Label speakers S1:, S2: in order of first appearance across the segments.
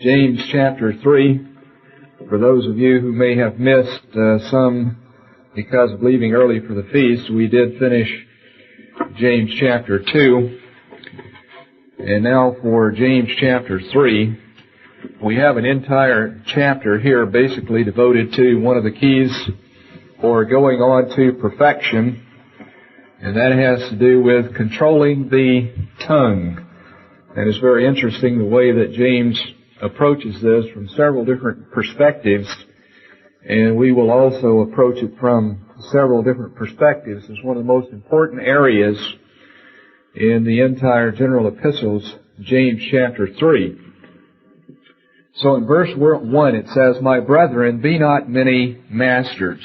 S1: James chapter 3. For those of you who may have missed some because of leaving early for the feast, we did finish James chapter 2. And now for James chapter 3, we have an entire chapter here basically devoted to one of the keys for going on to perfection, and that has to do with controlling the tongue. And it's very interesting the way that James approaches this from several different perspectives, and we will also approach it from several different perspectives. It's one of the most important areas in the entire general epistles, James chapter 3. So in verse 1 it says, "My brethren, be not many masters."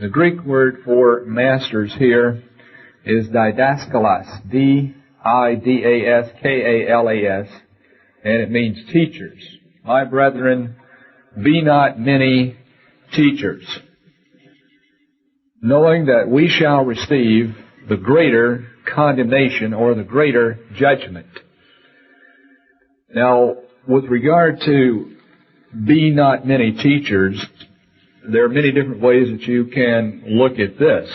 S1: The Greek word for masters here is didaskalos, D-I-D-A-S-K-A-L-A-S, and it means teachers. My brethren, be not many teachers, knowing that we shall receive the greater condemnation or the greater judgment. Now, with regard to be not many teachers, there are many different ways that you can look at this.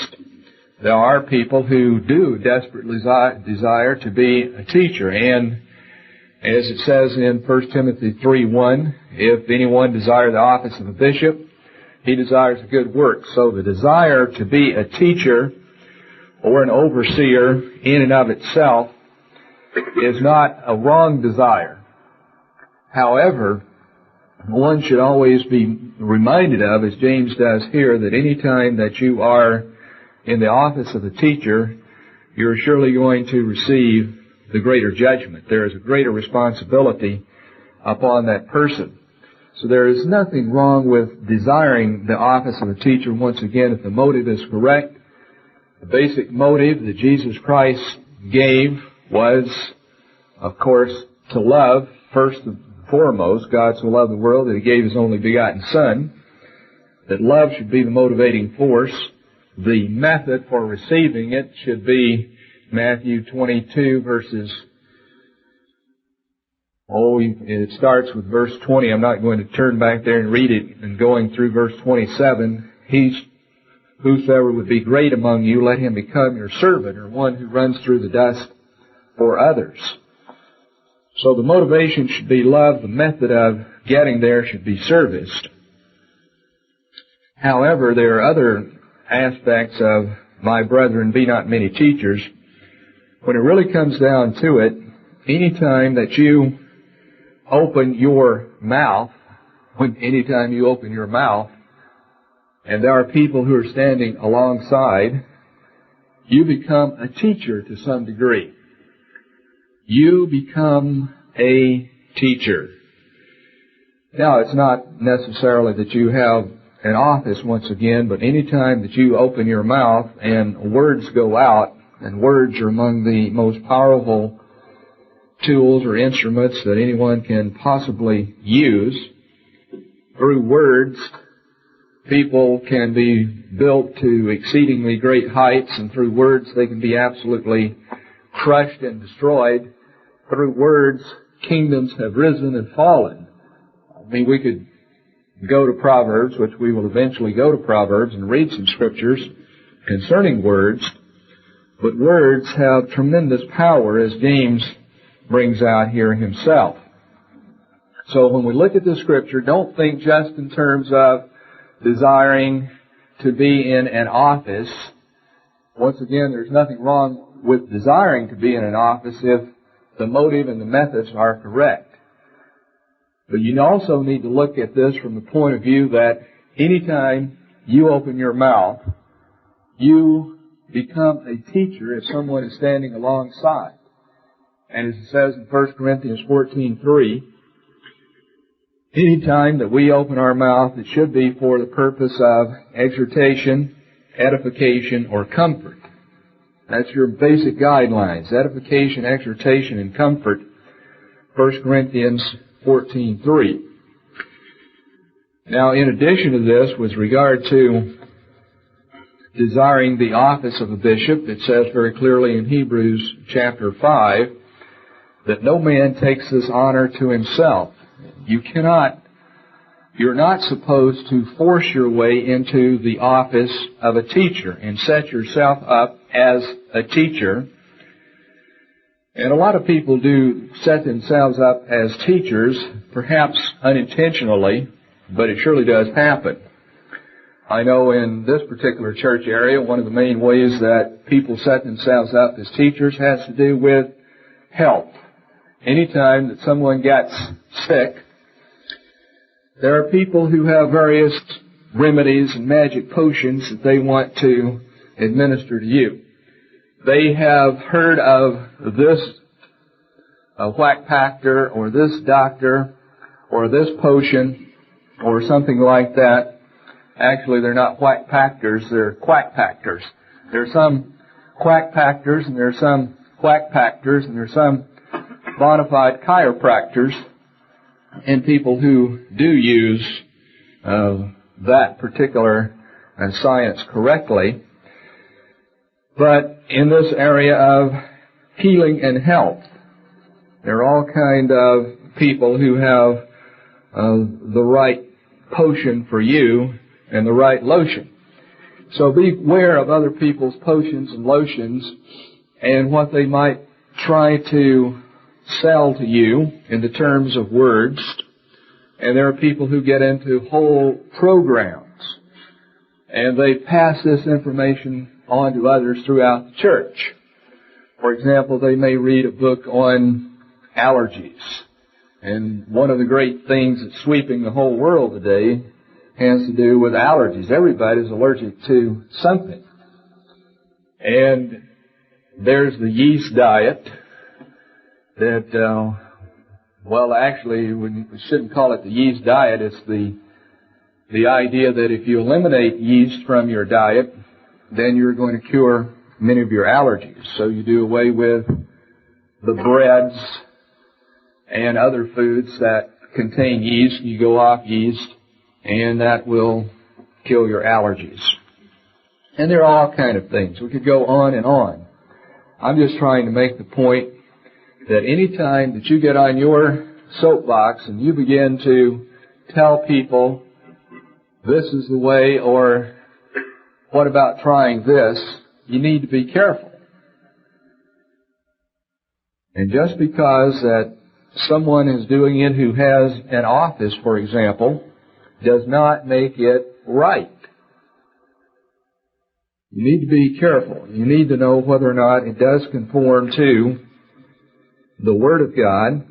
S1: There are people who do desperately desire to be a teacher, and as it says in 1 Timothy 3:1, if anyone desire the office of a bishop, he desires a good work. So the desire to be a teacher or an overseer in and of itself is not a wrong desire. However, one should always be reminded of, as James does here, that any time that you are in the office of a teacher, you're surely going to receive the greater judgment. There is a greater responsibility upon that person. So there is nothing wrong with desiring the office of a teacher, once again, if the motive is correct. The basic motive that Jesus Christ gave was, of course, to love, first and foremost. God so loved the world that He gave His only begotten Son. That love should be the motivating force. The method for receiving it should be Matthew 22 verses, it starts with verse 20. I'm not going to turn back there and read it, and going through verse 27. Whosoever would be great among you, let him become your servant, or one who runs through the dust for others. So the motivation should be love. The method of getting there should be service. However, there are other aspects of my brethren, be not many teachers. When it really comes down to it, any time that you open your mouth, and there are people who are standing alongside, you become a teacher to some degree. You become a teacher. Now, it's not necessarily that you have an office, once again, but any time that you open your mouth and words go out, and words are among the most powerful tools or instruments that anyone can possibly use. Through words, people can be built to exceedingly great heights, and through words they can be absolutely crushed and destroyed. Through words, kingdoms have risen and fallen. I mean, we could go to Proverbs, which we will eventually go to Proverbs, and read some scriptures concerning words. But words have tremendous power, as James brings out here himself. So when we look at the scripture, don't think just in terms of desiring to be in an office. Once again, there's nothing wrong with desiring to be in an office if the motive and the methods are correct. But you also need to look at this from the point of view that anytime you open your mouth, you become a teacher if someone is standing alongside. And as it says in 1 Corinthians 14:3, any time that we open our mouth, it should be for the purpose of exhortation, edification, or comfort. That's your basic guidelines: edification, exhortation, and comfort. 1 Corinthians 14:3. Now, in addition to this, with regard to desiring the office of a bishop, it says very clearly in Hebrews chapter 5 that no man takes this honor to himself. You're not supposed to force your way into the office of a teacher and set yourself up as a teacher. And a lot of people do set themselves up as teachers, perhaps unintentionally, but it surely does happen. I know in this particular church area, one of the main ways that people set themselves up as teachers has to do with health. Anytime that someone gets sick, there are people who have various remedies and magic potions that they want to administer to you. They have heard of this whack factor or this doctor or this potion or something like that. Actually, they're not whack factors, they're quack factors. There are some quack factors and there are some whack factors and there are some bona fide chiropractors and people who do use that particular science correctly. But in this area of healing and health, there are all kind of people who have the right potion for you and the right lotion. So beware of other people's potions and lotions and what they might try to sell to you in the terms of words. And there are people who get into whole programs and they pass this information on to others throughout the church. For example, they may read a book on allergies. And one of the great things that's sweeping the whole world today has to do with allergies. Everybody's allergic to something. And there's the yeast diet that, actually, we shouldn't call it the yeast diet. It's the idea that if you eliminate yeast from your diet, then you're going to cure many of your allergies. So you do away with the breads and other foods that contain yeast. You go off yeast, and that will kill your allergies. And there are all kind of things. We could go on and on. I'm just trying to make the point that any time that you get on your soapbox and you begin to tell people this is the way, or what about trying this, you need to be careful. And just because that someone is doing it who has an office, for example, does not make it right. You need to be careful. You need to know whether or not it does conform to the Word of God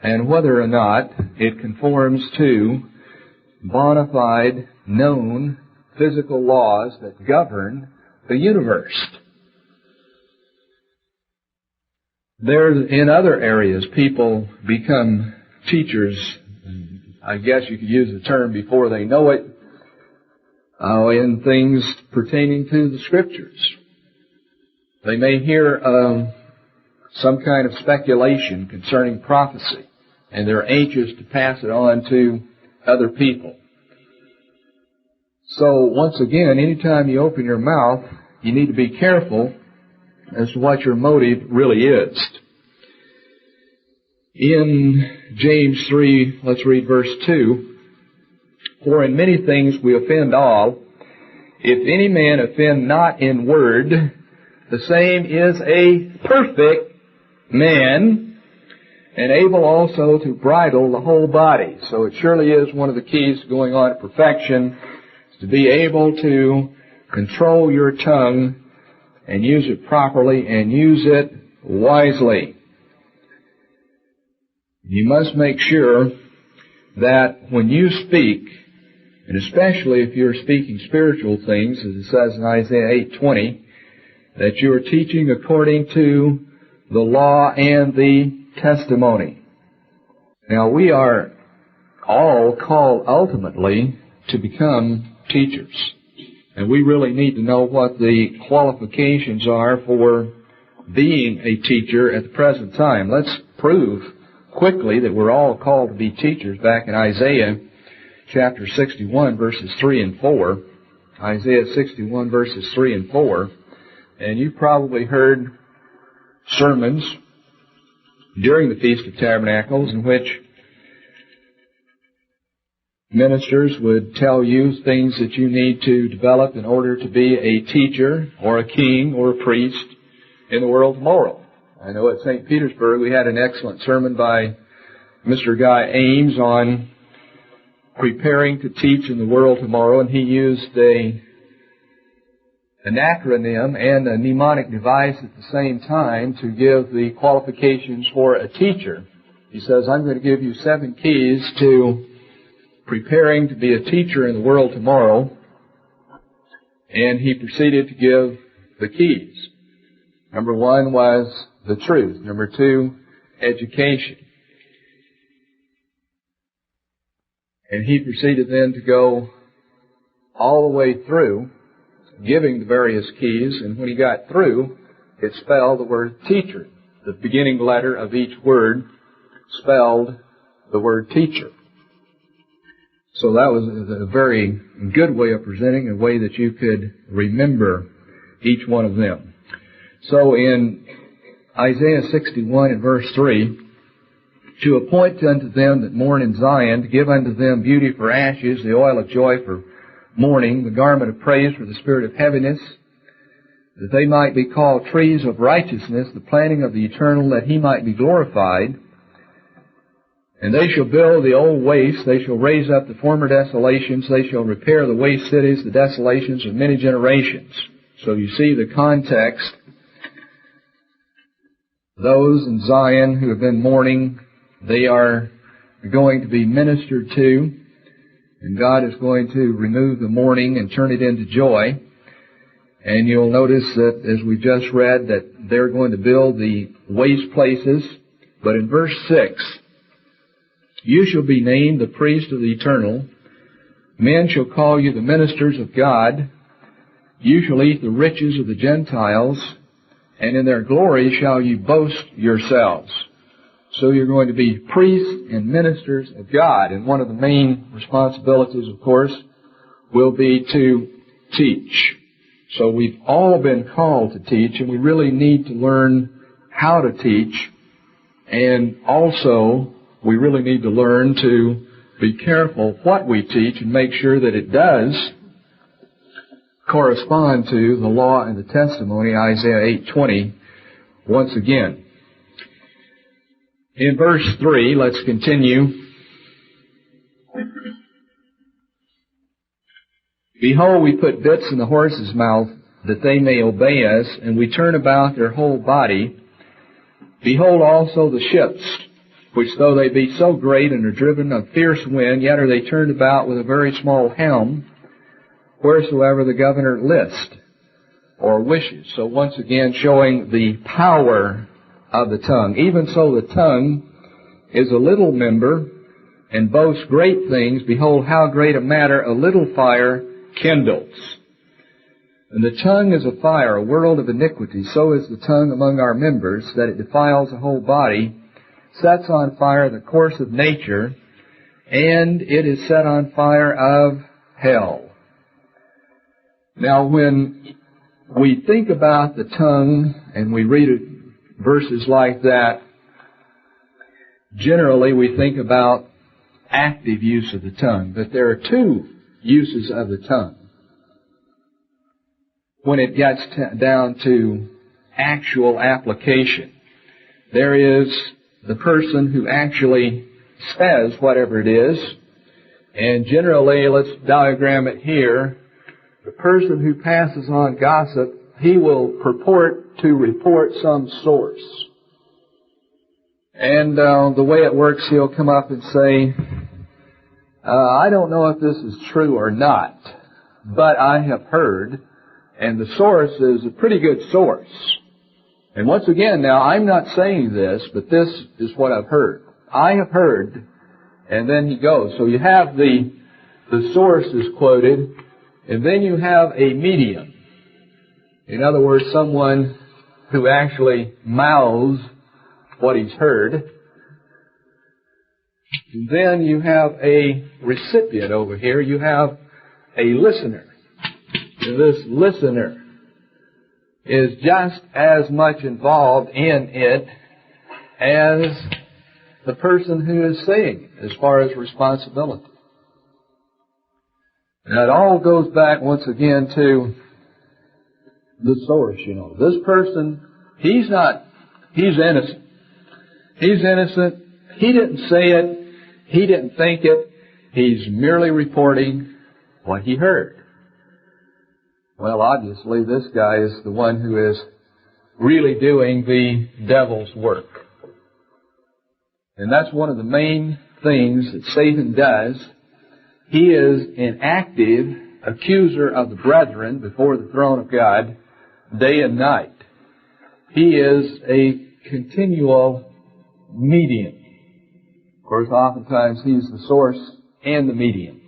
S1: and whether or not it conforms to bona fide, known physical laws that govern the universe. In other areas, people become teachers, I guess you could use the term before they know it, in things pertaining to the Scriptures. They may hear some kind of speculation concerning prophecy, and they're anxious to pass it on to other people. So, once again, anytime you open your mouth, you need to be careful as to what your motive really is. In James 3, let's read verse 2. For in many things we offend all. If any man offend not in word, the same is a perfect man, and able also to bridle the whole body. So it surely is one of the keys to going on to perfection, is to be able to control your tongue and use it properly and use it wisely. You must make sure that when you speak, and especially if you're speaking spiritual things, as it says in Isaiah 8:20, that you are teaching according to the law and the testimony. Now, we are all called ultimately to become teachers. And we really need to know what the qualifications are for being a teacher at the present time. Let's prove quickly that we're all called to be teachers back in Isaiah chapter 61, verses 3 and 4. Isaiah 61, verses 3 and 4. And you've probably heard sermons during the Feast of Tabernacles in which Ministers would tell you things that you need to develop in order to be a teacher or a king or a priest in the world tomorrow. I know at St. Petersburg we had an excellent sermon by Mr. Guy Ames on preparing to teach in the world tomorrow, and he used an acronym and a mnemonic device at the same time to give the qualifications for a teacher. He says, I'm going to give you 7 keys to preparing to be a teacher in the world tomorrow, and he proceeded to give the keys. Number 1 was the truth. Number 2, education. And he proceeded then to go all the way through, giving the various keys, and when he got through, it spelled the word teacher. The beginning letter of each word spelled the word teacher. So that was a very good way of presenting, a way that you could remember each one of them. So in Isaiah 61 and verse 3, to appoint unto them that mourn in Zion, to give unto them beauty for ashes, the oil of joy for mourning, the garment of praise for the spirit of heaviness, that they might be called trees of righteousness, the planting of the eternal, that he might be glorified. And they shall build the old wastes, they shall raise up the former desolations, they shall repair the waste cities, the desolations of many generations. So you see the context. Those in Zion who have been mourning, they are going to be ministered to, and God is going to remove the mourning and turn it into joy. And you'll notice that, as we just read, that they're going to build the waste places. But in verse 6, you shall be named the priest of the eternal. Men shall call you the ministers of God. You shall eat the riches of the Gentiles, and in their glory shall you boast yourselves. So you're going to be priests and ministers of God. And one of the main responsibilities, of course, will be to teach. So we've all been called to teach, and we really need to learn how to teach. And also, we really need to learn to be careful what we teach and make sure that it does correspond to the law and the testimony, Isaiah 8:20, once again. In verse 3, let's continue. Behold, we put bits in the horse's mouth, that they may obey us, and we turn about their whole body. Behold also the ships, which though they be so great and are driven of fierce wind, yet are they turned about with a very small helm, wheresoever the governor list or wishes. So once again showing the power of the tongue. Even so the tongue is a little member, and boasts great things. Behold, how great a matter a little fire kindles. And the tongue is a fire, a world of iniquity. So is the tongue among our members, that it defiles the whole body, sets on fire the course of nature, and it is set on fire of hell. Now, when we think about the tongue and we read verses like that, generally we think about active use of the tongue. But there are 2 uses of the tongue. When it gets down to actual application, there is the person who actually says whatever it is, and generally, let's diagram it here, the person who passes on gossip, he will purport to report some source. And the way it works, he'll come up and say, I don't know if this is true or not, but I have heard, and the source is a pretty good source. And once again, now, I'm not saying this, but this is what I've heard. I have heard, and then he goes. So you have the source is quoted, and then you have a medium. In other words, someone who actually mouths what he's heard. And then you have a recipient over here. You have a listener. And this listener is just as much involved in it as the person who is saying it, as far as responsibility. And it all goes back once again to the source, This person, he's innocent. He's innocent. He didn't say it. He didn't think it. He's merely reporting what he heard. Well, obviously, this guy is the one who is really doing the devil's work. And that's one of the main things that Satan does. He is an active accuser of the brethren before the throne of God day and night. He is a continual medium. Of course, oftentimes he's the source and the medium.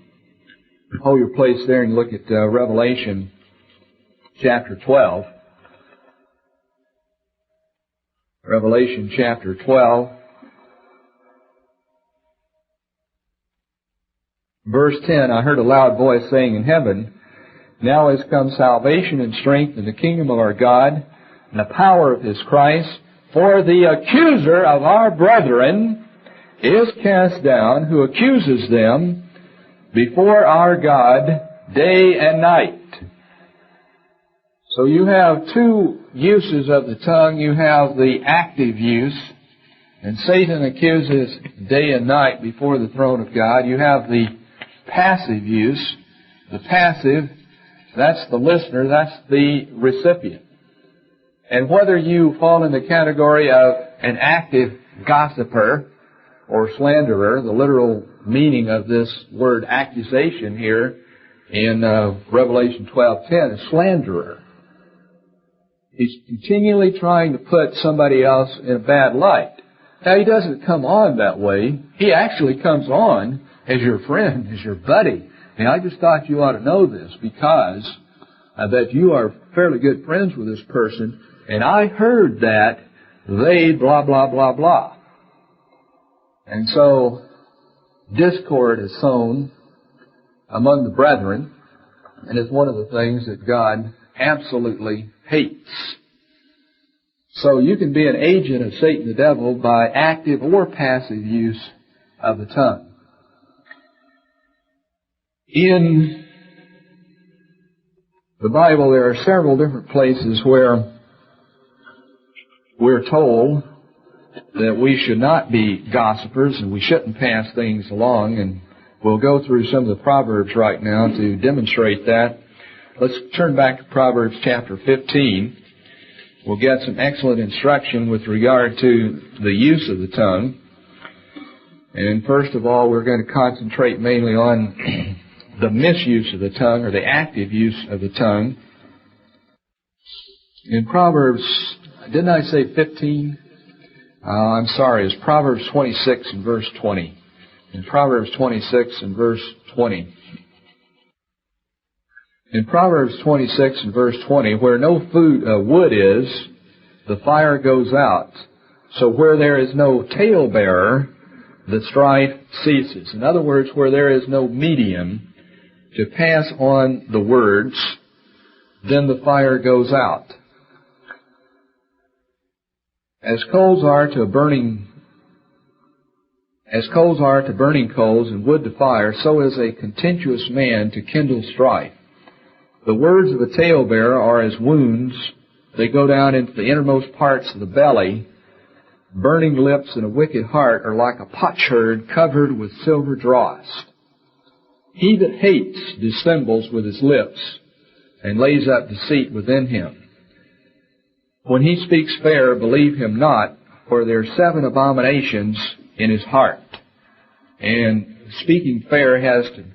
S1: Hold your place there and look at Revelation chapter 12. Revelation chapter 12. Verse 10, I heard a loud voice saying in heaven, now has come salvation and strength in the kingdom of our God and the power of His Christ. For the accuser of our brethren is cast down, who accuses them before our God day and night. So you have two uses of the tongue. You have the active use, and Satan accuses day and night before the throne of God. You have the passive use. The passive, that's the listener, that's the recipient. And whether you fall in the category of an active gossiper or slanderer, the literal meaning of this word accusation here in Revelation 12:10 is slanderer. He's continually trying to put somebody else in a bad light. Now, he doesn't come on that way. He actually comes on as your friend, as your buddy. And I just thought you ought to know this because that you are fairly good friends with this person, and I heard that they blah, blah, blah, blah. And so discord is sown among the brethren, and it's one of the things that God absolutely hates. So you can be an agent of Satan the devil by active or passive use of the tongue. In the Bible, there are several different places where we're told that we should not be gossipers and we shouldn't pass things along, and we'll go through some of the Proverbs right now to demonstrate that. Let's turn back to Proverbs chapter 15. We'll get some excellent instruction with regard to the use of the tongue. And first of all, we're going to concentrate mainly on the misuse of the tongue, or the active use of the tongue. In Proverbs, didn't I say 15? I'm sorry, it's Proverbs 26 and verse 20. In Proverbs 26 and verse 20. In Proverbs 26 and verse 20, where no wood is, the fire goes out. So where there is no talebearer, the strife ceases. In other words, where there is no medium to pass on the words, then the fire goes out. As coals are to burning coals and wood to fire, so is a contentious man to kindle strife. The words of a talebearer are as wounds. They go down into the innermost parts of the belly. Burning lips and a wicked heart are like a potsherd covered with silver dross. He that hates dissembles with his lips and lays up deceit within him. When he speaks fair, believe him not, for there are 7 abominations in his heart. And speaking fair has to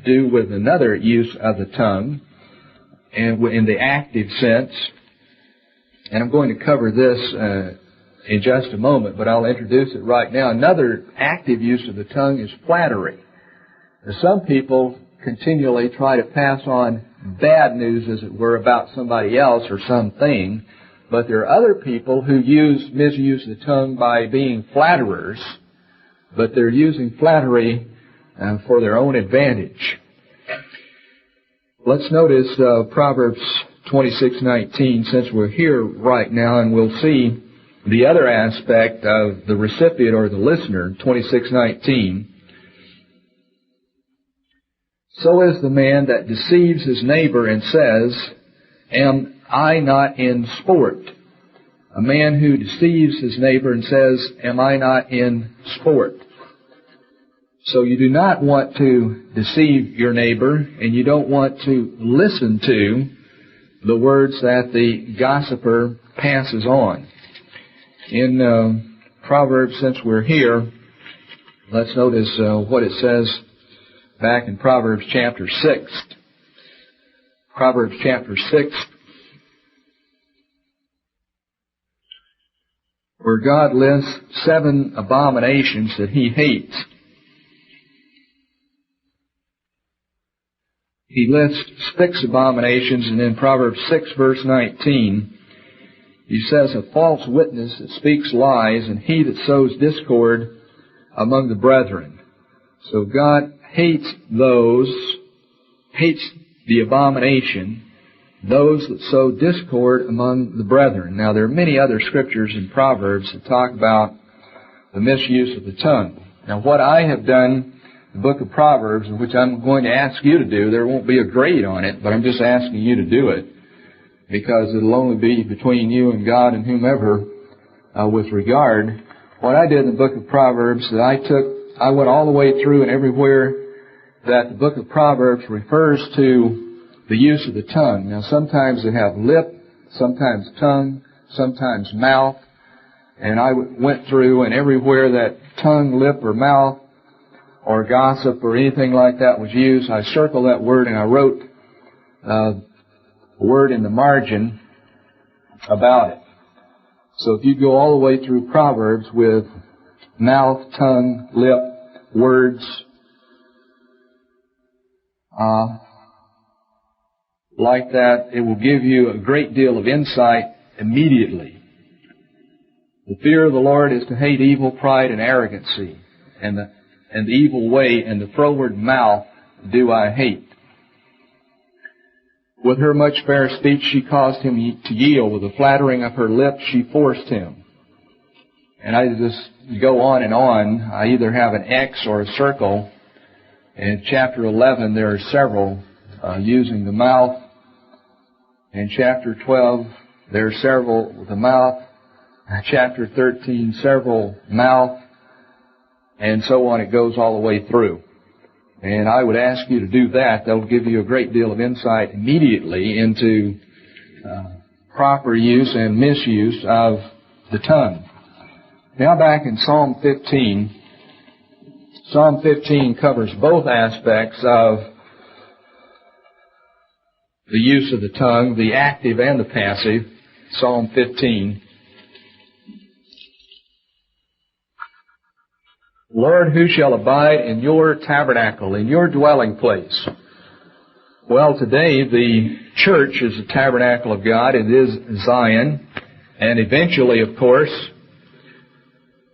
S1: do with another use of the tongue, and in the active sense. And I'm going to cover this in just a moment, but I'll introduce it right now. Another active use of the tongue is flattery. Some people continually try to pass on bad news, as it were, about somebody else or something, but there are other people who misuse the tongue by being flatterers, but they're using flattery for their own advantage. Let's notice Proverbs 26:19, since we're here right now, and we'll see the other aspect of the recipient or the listener. 26:19 So is the man that deceives his neighbor and says, Am I not in sport? A man who deceives his neighbor and says, Am I not in sport? So you do not want to deceive your neighbor, and you don't want to listen to the words that the gossiper passes on. In Proverbs, since we're here, let's notice what it says back in Proverbs chapter 6. Proverbs chapter 6, where God lists 7 abominations that He hates. He lists 6 abominations, and in Proverbs 6, verse 19, He says, A false witness that speaks lies, and he that sows discord among the brethren. So God hates the abomination, those that sow discord among the brethren. Now, there are many other scriptures in Proverbs that talk about the misuse of the tongue. Now, what I have done in the book of Proverbs, which I'm going to ask you to do, there won't be a grade on it, but I'm just asking you to do it, because it'll only be between you and God and whomever with regard. What I did in the book of Proverbs, I went all the way through, and everywhere that the book of Proverbs refers to the use of the tongue. Now, sometimes they have lip, sometimes tongue, sometimes mouth, and I went through, and everywhere that tongue, lip, or mouth, or gossip, or anything like that was used, I circled that word, and I wrote a word in the margin about it. So if you go all the way through Proverbs with mouth, tongue, lip, words, like that, it will give you a great deal of insight immediately. The fear of the Lord is to hate evil, pride, and arrogancy, and the evil way and the froward mouth do I hate. With her much fair speech she caused him to yield. With the flattering of her lips she forced him. And I just go on and on. I either have an X or a circle. In chapter 11 there are several using the mouth. In chapter 12 there are several with the mouth. Chapter 13 several mouth. And so on. It goes all the way through. And I would ask you to do that. That will give you a great deal of insight immediately into proper use and misuse of the tongue. Now back in Psalm 15. Psalm 15 covers both aspects of the use of the tongue, the active and the passive. Psalm 15. Lord, who shall abide in your tabernacle, in your dwelling place? Well, today the church is the tabernacle of God. It is Zion. And eventually, of course,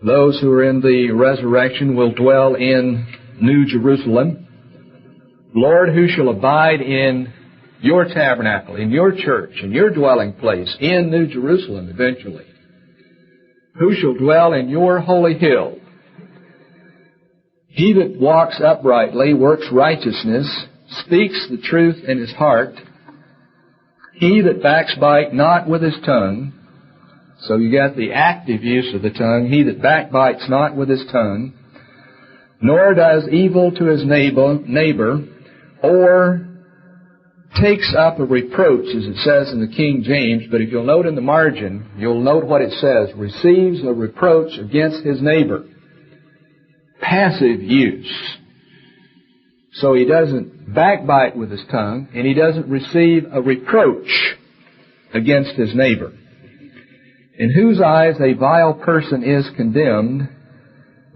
S1: those who are in the resurrection will dwell in New Jerusalem. Lord, who shall abide in your tabernacle, in your church, in your dwelling place, in New Jerusalem eventually? Who shall dwell in your holy hill? He that walks uprightly, works righteousness, speaks the truth in his heart. He that backbite not with his tongue. So you got the active use of the tongue. He that backbites not with his tongue, nor does evil to his neighbor, or takes up a reproach, as it says in the King James. But if you'll note in the margin, you'll note what it says: receives a reproach against his neighbor. Passive use. So he doesn't backbite with his tongue, and he doesn't receive a reproach against his neighbor. In whose eyes a vile person is condemned,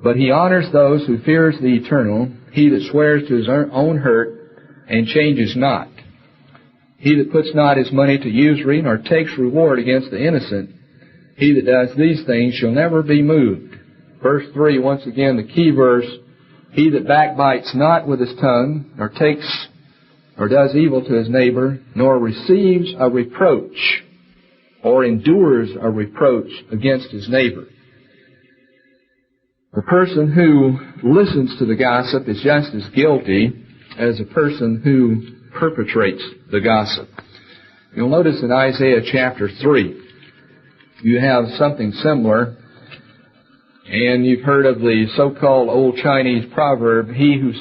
S1: but he honors those who fears the eternal. He that swears to his own hurt and changes not. He that puts not his money to usury, nor takes reward against the innocent. He that does these things shall never be moved. Verse 3, once again, the key verse. He that backbites not with his tongue, nor takes or does evil to his neighbor, nor receives a reproach, or endures a reproach against his neighbor. The person who listens to the gossip is just as guilty as a person who perpetrates the gossip. You'll notice in Isaiah chapter 3, you have something similar, and you've heard of the so-called old Chinese proverb, he who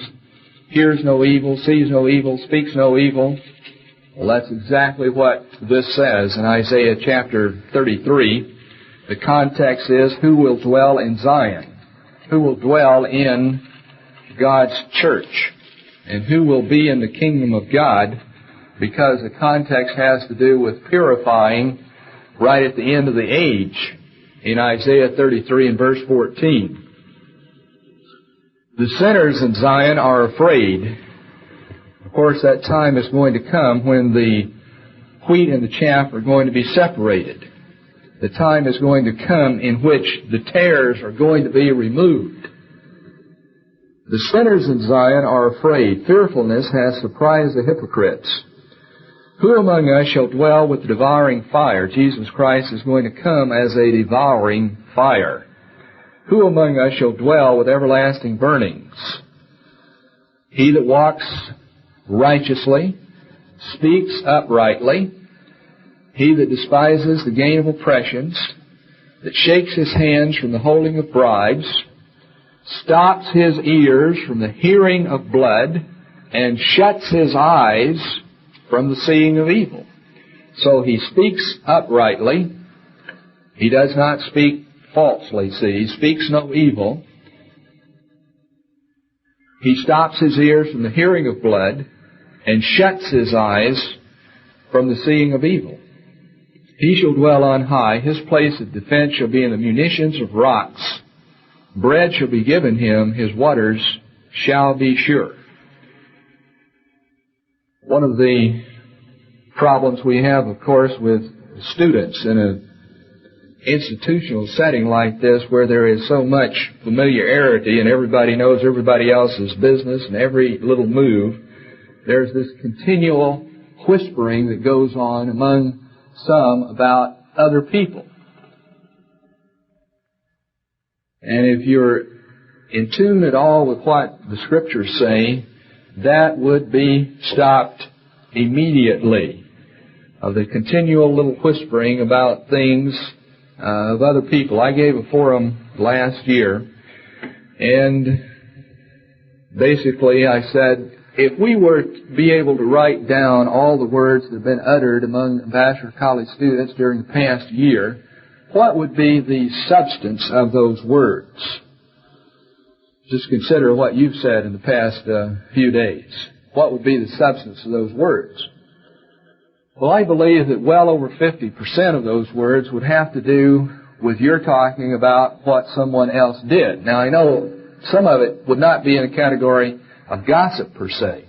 S1: hears no evil, sees no evil, speaks no evil. Well, that's exactly what this says in Isaiah chapter 33. The context is, who will dwell in Zion? Who will dwell in God's church? And who will be in the kingdom of God? Because the context has to do with purifying right at the end of the age in Isaiah 33 and verse 14. The sinners in Zion are afraid. Of course, that time is going to come when the wheat and the chaff are going to be separated. The time is going to come in which the tares are going to be removed. The sinners in Zion are afraid. Fearfulness has surprised the hypocrites. Who among us shall dwell with the devouring fire? Jesus Christ is going to come as a devouring fire. Who among us shall dwell with everlasting burnings? He that walks righteously, speaks uprightly, he that despises the gain of oppressions, that shakes his hands from the holding of bribes, stops his ears from the hearing of blood, and shuts his eyes from the seeing of evil. So he speaks uprightly. He does not speak falsely, see. He speaks no evil. He stops his ears from the hearing of blood and shuts his eyes from the seeing of evil. He shall dwell on high. His place of defense shall be in the munitions of rocks. Bread shall be given him. His waters shall be sure. One of the problems we have, of course, with students in an institutional setting like this, where there is so much familiarity and everybody knows everybody else's business and every little move, there's this continual whispering that goes on among some about other people. And if you're in tune at all with what the Scriptures say, that would be stopped immediately. Of the continual little whispering about things of other people. I gave a forum last year, and basically I said, if we were to be able to write down all the words that have been uttered among Ambassador College students during the past year, what would be the substance of those words? Just consider what you've said in the past few days. What would be the substance of those words? Well, I believe that well over 50% of those words would have to do with your talking about what someone else did. Now, I know some of it would not be in a category of gossip per se,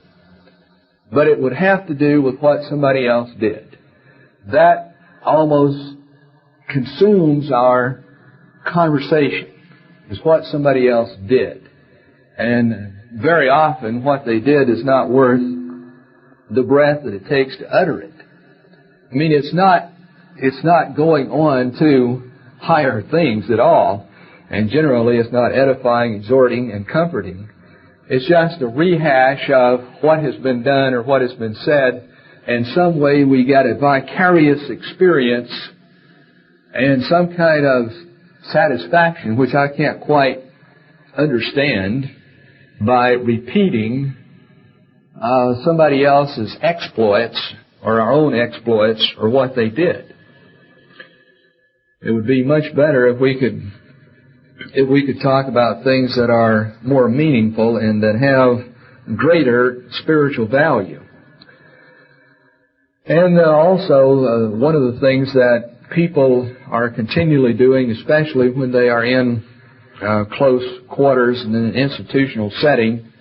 S1: but it would have to do with what somebody else did. That almost consumes our conversation, is what somebody else did. And very often what they did is not worth the breath that it takes to utter it. I mean, it's not going on to higher things at all, and generally it's not edifying, exhorting, and comforting. It's just a rehash of what has been done or what has been said, and some way we get a vicarious experience and some kind of satisfaction, which I can't quite understand, by repeating somebody else's exploits or our own exploits or what they did. It would be much better if we could talk about things that are more meaningful and that have greater spiritual value. And also, one of the things that people are continually doing, especially when they are in close quarters and in an institutional setting,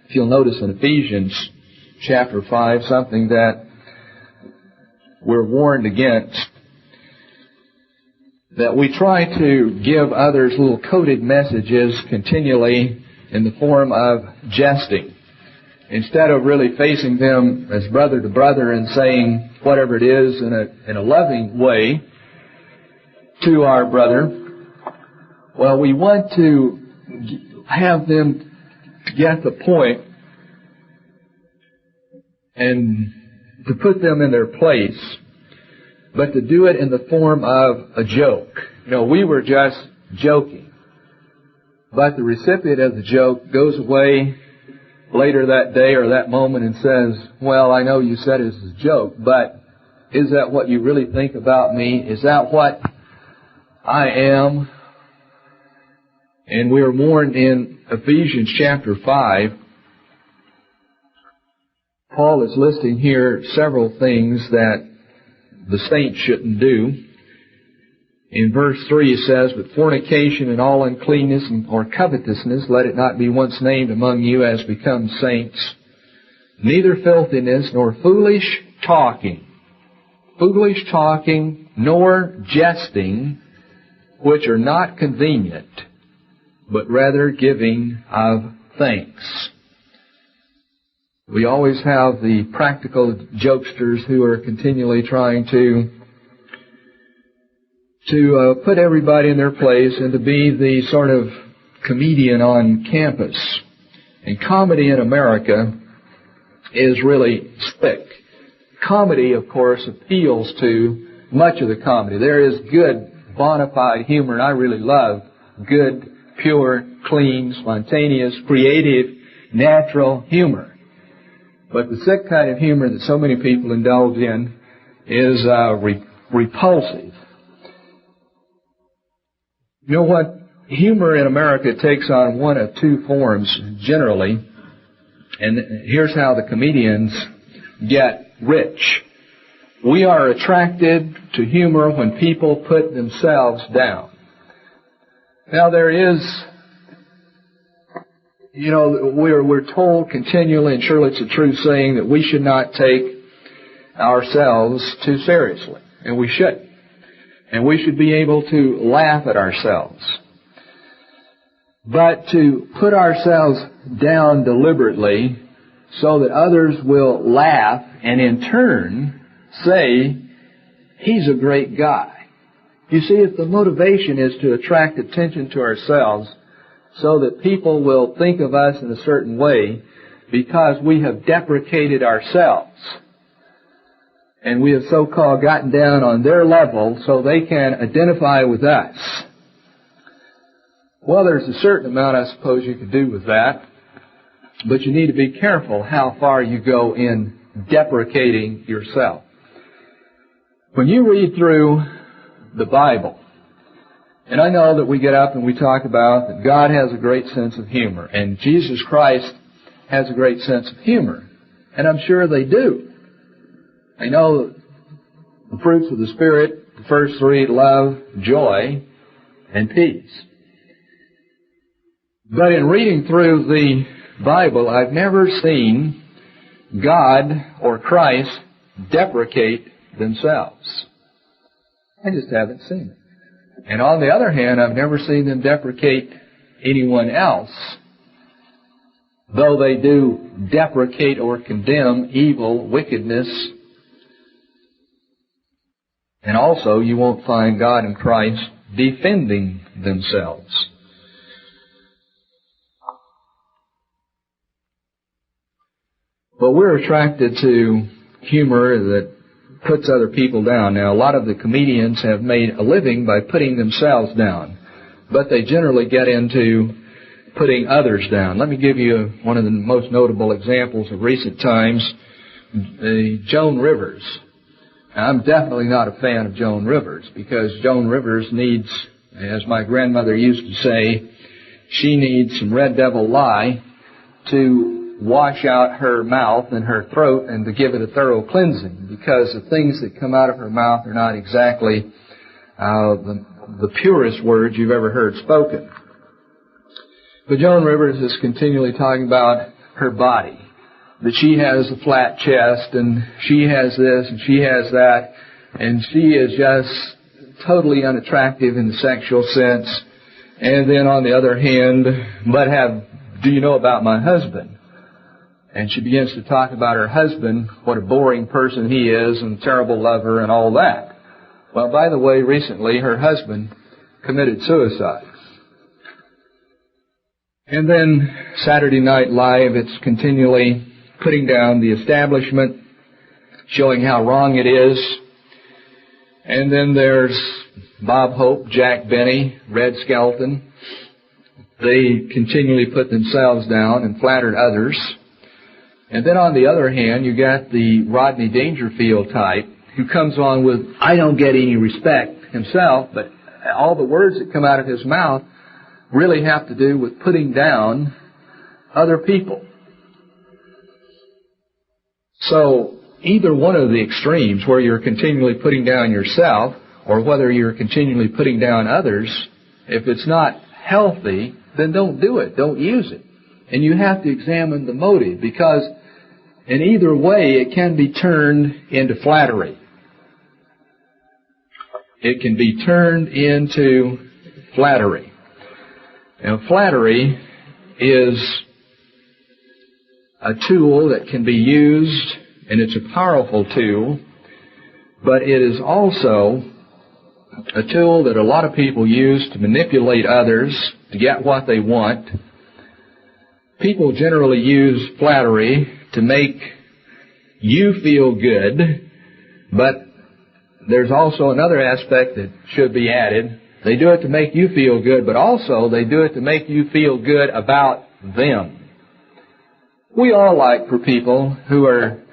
S1: if you'll notice in Ephesians chapter 5, something that we're warned against, that we try to give others little coded messages continually in the form of jesting, instead of really facing them as brother to brother and saying whatever it is in a loving way to our brother. Well, we want to have them get the point and to put them in their place, but to do it in the form of a joke. We were just joking. But the recipient of the joke goes away later that day or that moment and says, well, I know you said it as a joke, but is that what you really think about me? Is that what I am? And we are warned in Ephesians chapter 5. Paul is listing here several things that the saints shouldn't do. In verse 3 it says, but fornication and all uncleanness or covetousness, let it not be once named among you as becomes saints. Neither filthiness nor foolish talking, nor jesting, which are not convenient, but rather giving of thanks. We always have the practical jokesters who are continually trying to put everybody in their place and to be the sort of comedian on campus. And comedy in America is really slick. Comedy, of course, appeals to much of the comedy. There is good, bona fide humor, and I really love good, pure, clean, spontaneous, creative, natural humor. But the sick kind of humor that so many people indulge in is repulsive. You know what? Humor in America takes on one of two forms generally. And here's how the comedians get rich. We are attracted to humor when people put themselves down. Now there is, we're told continually, and surely it's a true saying, that we should not take ourselves too seriously. And we shouldn't. And we should be able to laugh at ourselves. But to put ourselves down deliberately so that others will laugh and in turn say, he's a great guy. You see, if the motivation is to attract attention to ourselves so that people will think of us in a certain way because we have deprecated ourselves, and we have so-called gotten down on their level so they can identify with us. Well, there's a certain amount, I suppose, you can do with that, but you need to be careful how far you go in deprecating yourself. When you read through the Bible, and I know that we get up and we talk about that God has a great sense of humor, and Jesus Christ has a great sense of humor, and I'm sure they do. I know the fruits of the Spirit, the first three, love, joy, and peace. But in reading through the Bible, I've never seen God or Christ deprecate themselves. I just haven't seen it. And on the other hand, I've never seen them deprecate anyone else, though they do deprecate or condemn evil, wickedness. And also, you won't find God and Christ defending themselves. But we're attracted to humor that puts other people down. Now, a lot of the comedians have made a living by putting themselves down, but they generally get into putting others down. Let me give you one of the most notable examples of recent times, Joan Rivers. I'm definitely not a fan of Joan Rivers, because Joan Rivers needs, as my grandmother used to say, she needs some red devil lye to wash out her mouth and her throat and to give it a thorough cleansing, because the things that come out of her mouth are not exactly the purest words you've ever heard spoken. But Joan Rivers is continually talking about her body, that she has a flat chest, and she has this, and she has that, and she is just totally unattractive in the sexual sense. And then on the other hand, do you know about my husband? And she begins to talk about her husband, what a boring person he is, and a terrible lover, and all that. Well, by the way, recently her husband committed suicide. And then Saturday Night Live, it's continually putting down the establishment, showing how wrong it is. And then there's Bob Hope, Jack Benny, Red Skelton. They continually put themselves down and flattered others. And then on the other hand, you got the Rodney Dangerfield type who comes on with, I don't get any respect himself, but all the words that come out of his mouth really have to do with putting down other people. So either one of the extremes, where you're continually putting down yourself or whether you're continually putting down others, if it's not healthy, then don't do it. Don't use it. And you have to examine the motive, because in either way it can be turned into flattery. It can be turned into flattery. Now, flattery is a tool that can be used, and it's a powerful tool, but it is also a tool that a lot of people use to manipulate others to get what they want. People generally use flattery to make you feel good, but there's also another aspect that should be added. They do it to make you feel good, but also they do it to make you feel good about them. We all like for people who are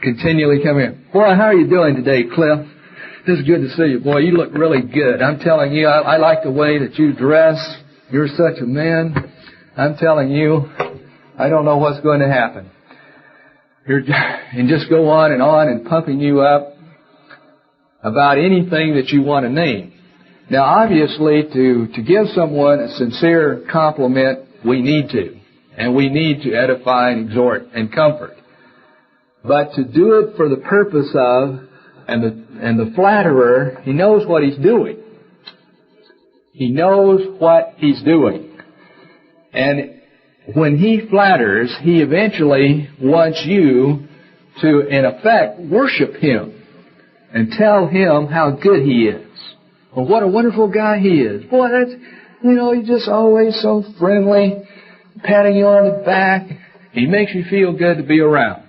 S1: continually coming in, boy, how are you doing today, Cliff? It's good to see you. Boy, you look really good. I'm telling you, I like the way that you dress. You're such a man. I'm telling you, I don't know what's going to happen. And just go on and pumping you up about anything that you want to name. Now, obviously, to give someone a sincere compliment, we need to. And we need to edify and exhort and comfort. But to do it for the purpose of, and the flatterer, he knows what he's doing. He knows what he's doing. And when he flatters, he eventually wants you to, in effect, worship him and tell him how good he is. Well, what a wonderful guy he is. Boy, that's, he's just always so friendly, patting you on the back. He makes you feel good to be around.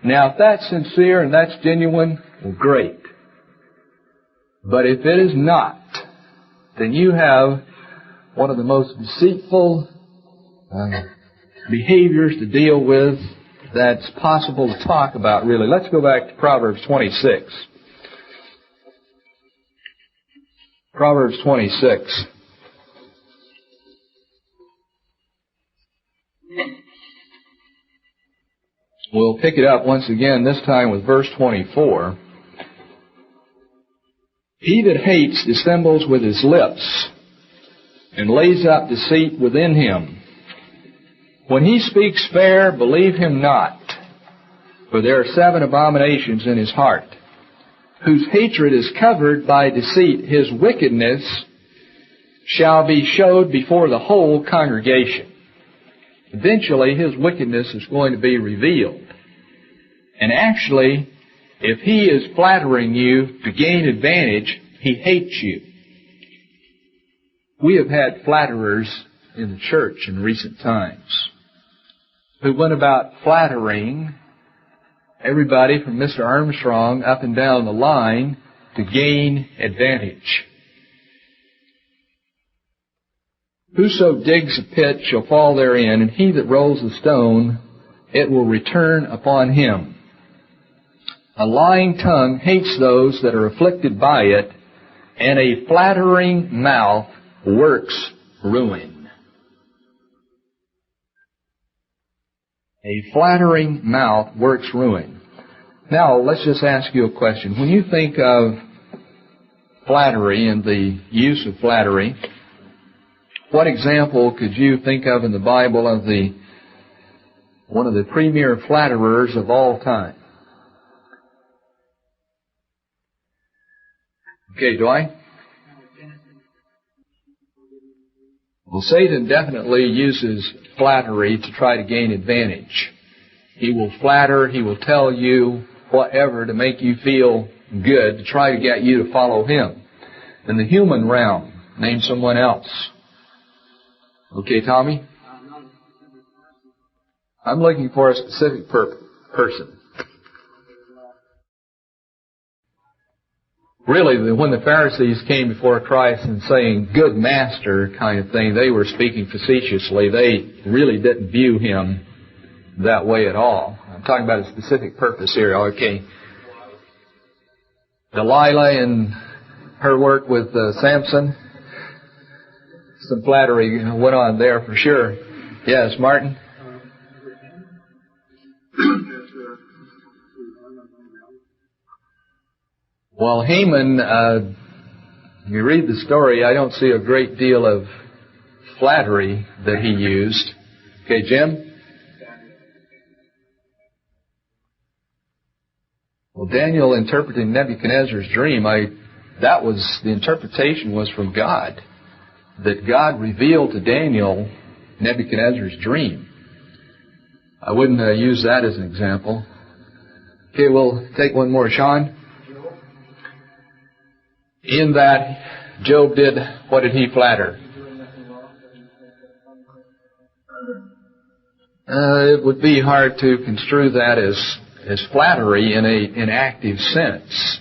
S1: Now, if that's sincere and that's genuine, well, great. But if it is not, then you have one of the most deceitful behaviors to deal with that's possible to talk about, really. Let's go back to Proverbs 26. Proverbs 26. We'll pick it up once again, this time with verse 24. He that hates dissembles with his lips, and lays up deceit within him. When he speaks fair, believe him not, for there are 7 abominations in his heart. Whose hatred is covered by deceit, his wickedness shall be showed before the whole congregation. Eventually, his wickedness is going to be revealed. And actually, if he is flattering you to gain advantage, he hates you. We have had flatterers in the church in recent times who went about flattering everybody from Mr. Armstrong up and down the line to gain advantage. Whoso digs a pit shall fall therein, and he that rolls a stone, it will return upon him. A lying tongue hates those that are afflicted by it, and a flattering mouth works ruin. A flattering mouth works ruin. Now, let's just ask you a question. When you think of flattery and the use of flattery, what example could you think of in the Bible of one of the premier flatterers of all time? Okay, do I? Well, Satan definitely uses flattery to try to gain advantage. He will flatter, he will tell you whatever to make you feel good, to try to get you to follow him. In the human realm, name someone else. Okay, Tommy? I'm looking for a specific person. Really, when the Pharisees came before Christ and saying, "Good master," kind of thing, they were speaking facetiously. They really didn't view him that way at all. I'm talking about a specific purpose here. Okay. Delilah and her work with Samson. Some flattery went on there for sure. Yes, Martin? Well, Haman, you read the story, I don't see a great deal of flattery that he used. Okay, Jim? Well, Daniel interpreting Nebuchadnezzar's dream, the interpretation was from God. That God revealed to Daniel Nebuchadnezzar's dream. I wouldn't use that as an example. Okay, we'll take one more. Sean? In that, Job did, what did he flatter? It would be hard to construe that as flattery in an active sense.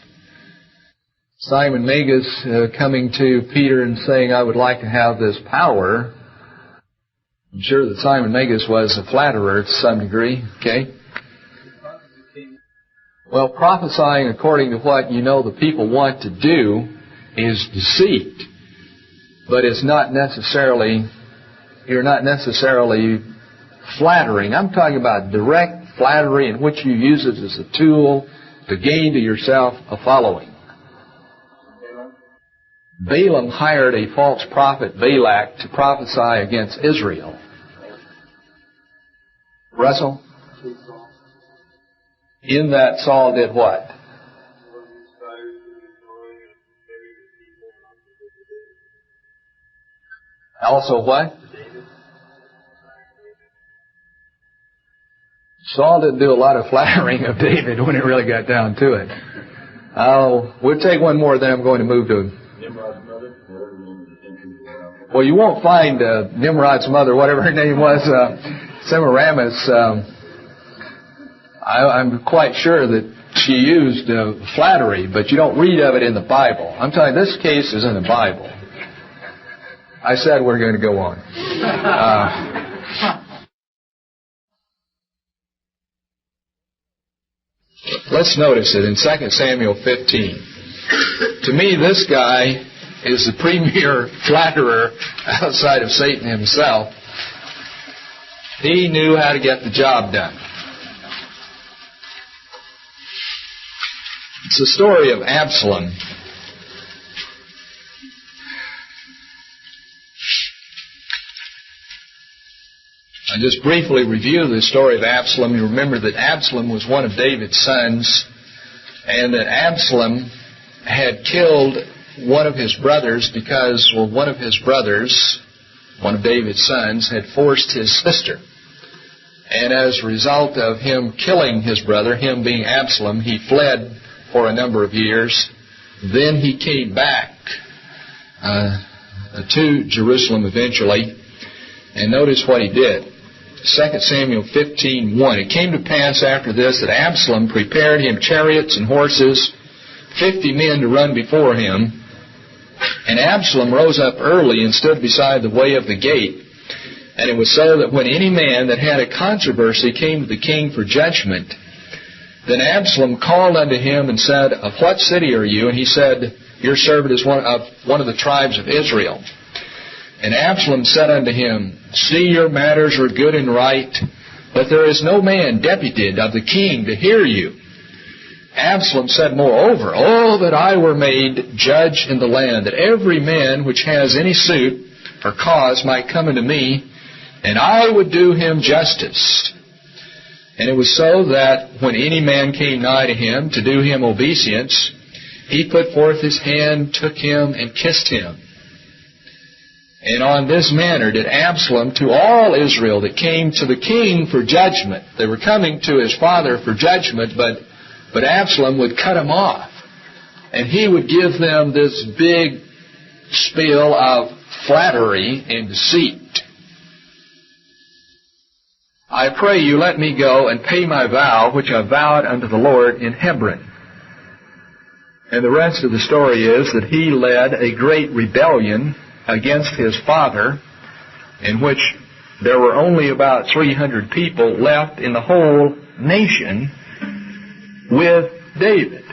S1: Simon Magus coming to Peter and saying, "I would like to have this power." I'm sure that Simon Magus was a flatterer to some degree. Okay? Well, prophesying according to what you know the people want to do is deceit. But it's not necessarily, you're not necessarily flattering. I'm talking about direct flattery in which you use it as a tool to gain to yourself a following. Balaam hired a false prophet, Balak, to prophesy against Israel. Russell? In that, Saul did what? Also what? Saul didn't do a lot of flattering of David when it really got down to it. We'll take one more, then I'm going to move to... Well, you won't find Nimrod's mother, whatever her name was, Semiramis. I'm quite sure that she used flattery, but you don't read of it in the Bible. I'm telling you, this case is in the Bible. I said we're going to go on. Let's notice it in 2 Samuel 15. To me, this guy is the premier flatterer outside of Satan himself. He knew how to get the job done. It's the story of Absalom. I'll just briefly review the story of Absalom. You remember that Absalom was one of David's sons, and that Absalom had killed one of his brothers because, one of his brothers, one of David's sons, had forced his sister. And as a result of him killing his brother, him being Absalom, he fled for a number of years. Then he came back to Jerusalem eventually. And notice what he did. 2 Samuel 15:1. It came to pass after this that Absalom prepared him chariots and horses, 50 men to run before him. And Absalom rose up early and stood beside the way of the gate. And it was so that when any man that had a controversy came to the king for judgment, then Absalom called unto him and said, "Of what city are you?" And he said, "Your servant is one of the tribes of Israel." And Absalom said unto him, "See, your matters are good and right, but there is no man deputed of the king to hear you." Absalom said moreover, "Oh, that I were made judge in the land, that every man which has any suit or cause might come unto me, and I would do him justice." And it was so that when any man came nigh to him to do him obeisance, he put forth his hand, took him, and kissed him. And on this manner did Absalom to all Israel that came to the king for judgment. They were coming to his father for judgment, but Absalom would cut them off. And he would give them this big spiel of flattery and deceit. I pray you let me go and pay my vow, which I vowed unto the Lord in Hebron. And the rest of the story is that he led a great rebellion against his father, in which there were only about 300 people left in the whole nation with David.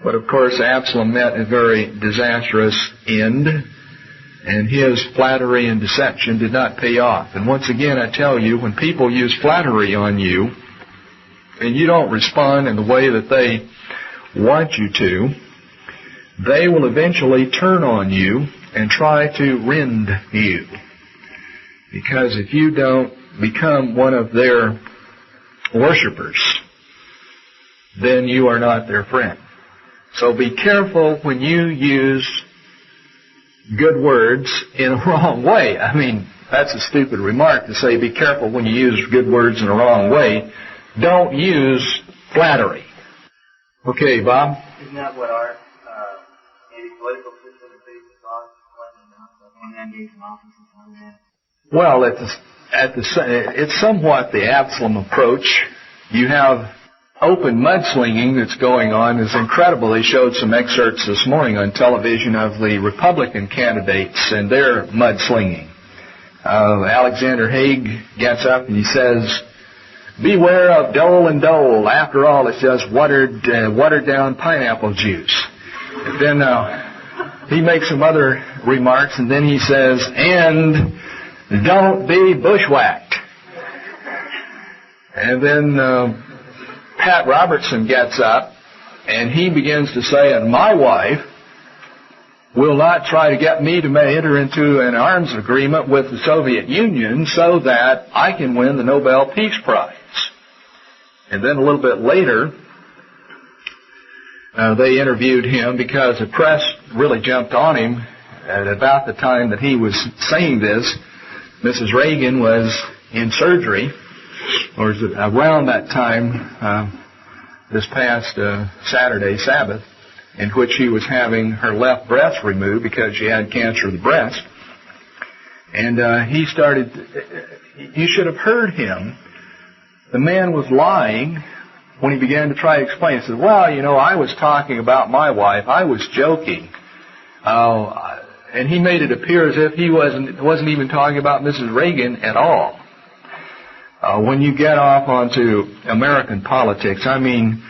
S1: But of course Absalom met a very disastrous end, and his flattery and deception did not pay off. And once again I tell you, when people use flattery on you, and you don't respond in the way that they want you to, they will eventually turn on you and try to rend you. Because if you don't become one of their worshipers, then you are not their friend. So be careful when you use good words in a wrong way. I mean, that's a stupid remark to say be careful when you use good words in a wrong way. Don't use flattery. Okay, Bob?
S2: Isn't that what our maybe political system is based on? One man gave some office and one man.
S1: Well, it's somewhat the Absalom approach. You have open mudslinging that's going on. It's incredible. They showed some excerpts this morning on television of the Republican candidates and their mudslinging. Alexander Haig gets up and he says, "Beware of dole and dole. After all, it's just watered down pineapple juice." And then he makes some other remarks, and then he says, "And don't be bushwhacked." And then Pat Robertson gets up, and he begins to say, "And my wife will not try to get me to enter into an arms agreement with the Soviet Union so that I can win the Nobel Peace Prize." And then a little bit later, they interviewed him because the press really jumped on him. At about the time that he was saying this, Mrs. Reagan was in surgery, or around that time, this past Saturday, Sabbath, in which she was having her left breast removed because she had cancer of the breast. And he started, you should have heard him. The man was lying when he began to try to explain. He said, "Well, I was talking about my wife. I was joking." And he made it appear as if he wasn't even talking about Mrs. Reagan at all. When you get off onto American politics, I mean,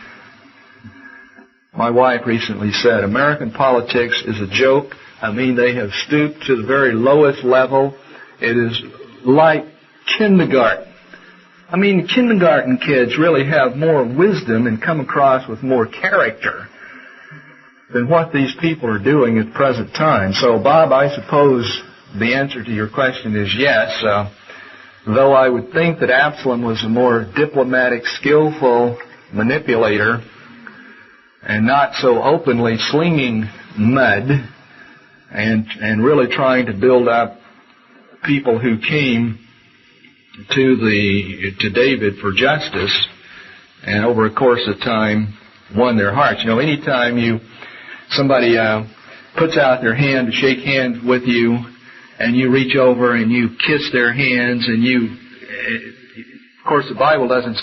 S1: my wife recently said, American politics is a joke. I mean, they have stooped to the very lowest level. It is like kindergarten. I mean, kindergarten kids really have more wisdom and come across with more character than what these people are doing at the present time. So, Bob, I suppose the answer to your question is yes, though I would think that Absalom was a more diplomatic, skillful manipulator and not so openly slinging mud and really trying to build up people who came to David for justice, and over a course of time won their hearts. Anytime somebody puts out their hand to shake hands with you, and you reach over and you kiss their hands, and of course the Bible doesn't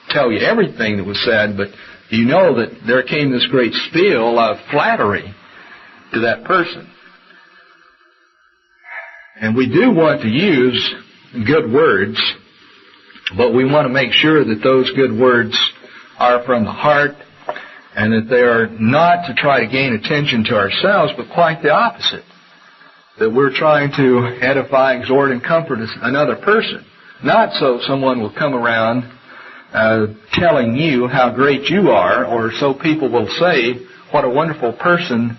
S1: tell you everything that was said, but you know that there came this great spiel of flattery to that person. And we do want to use good words, but we want to make sure that those good words are from the heart and that they are not to try to gain attention to ourselves, but quite the opposite. That we're trying to edify, exhort, and comfort another person. Not so someone will come around telling you how great you are, or so people will say what a wonderful person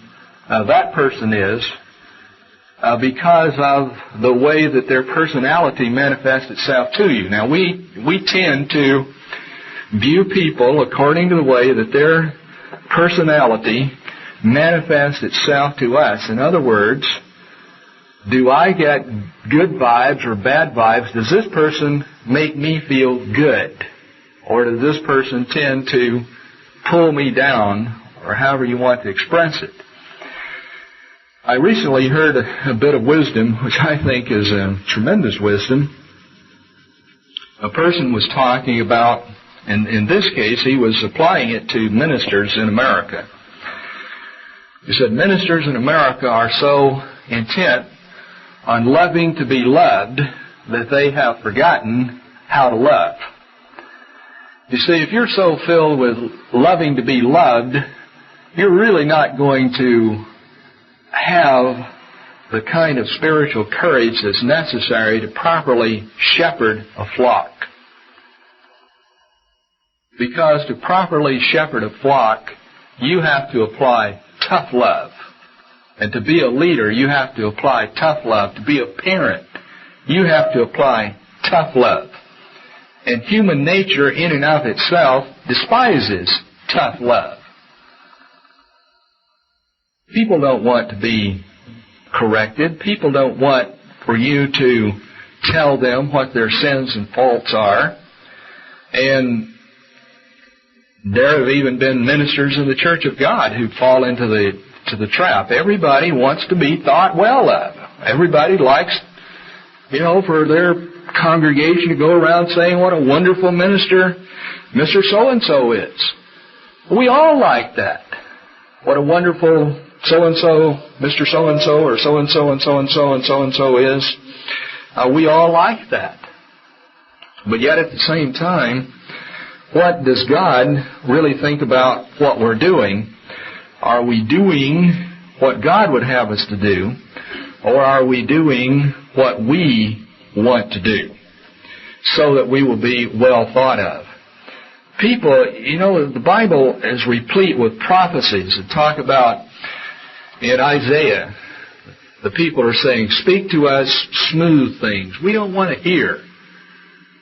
S1: that person is, because of the way that their personality manifests itself to you. Now, we tend to view people according to the way that their personality manifests itself to us. In other words, do I get good vibes or bad vibes? Does this person make me feel good? Or does this person tend to pull me down, or however you want to express it? I recently heard a bit of wisdom, which I think is tremendous wisdom. a person was talking about, and in this case he was applying it to ministers in America. He said, ministers in America are so intent on loving to be loved that they have forgotten how to love. You see, if you're so filled with loving to be loved, you're really not going to have the kind of spiritual courage that's necessary to properly shepherd a flock. Because to properly shepherd a flock, you have to apply tough love. And to be a leader, you have to apply tough love. To be a parent, you have to apply tough love. And human nature in and of itself despises tough love. People don't want to be corrected. People don't want for you to tell them what their sins and faults are. And there have even been ministers in the Church of God who fall into the trap. Everybody wants to be thought well of. Everybody likes, for their congregation to go around saying what a wonderful minister Mr. So-and-so is. We all like that. What a wonderful so-and-so, Mr. So-and-so, or so-and-so and so-and-so and so-and-so is. We all like that. But yet at the same time, what does God really think about what we're doing? Are we doing what God would have us to do, or are we doing what we want to do so that we will be well thought of? People, the Bible is replete with prophecies that talk about, in Isaiah, the people are saying, speak to us smooth things. We don't want to hear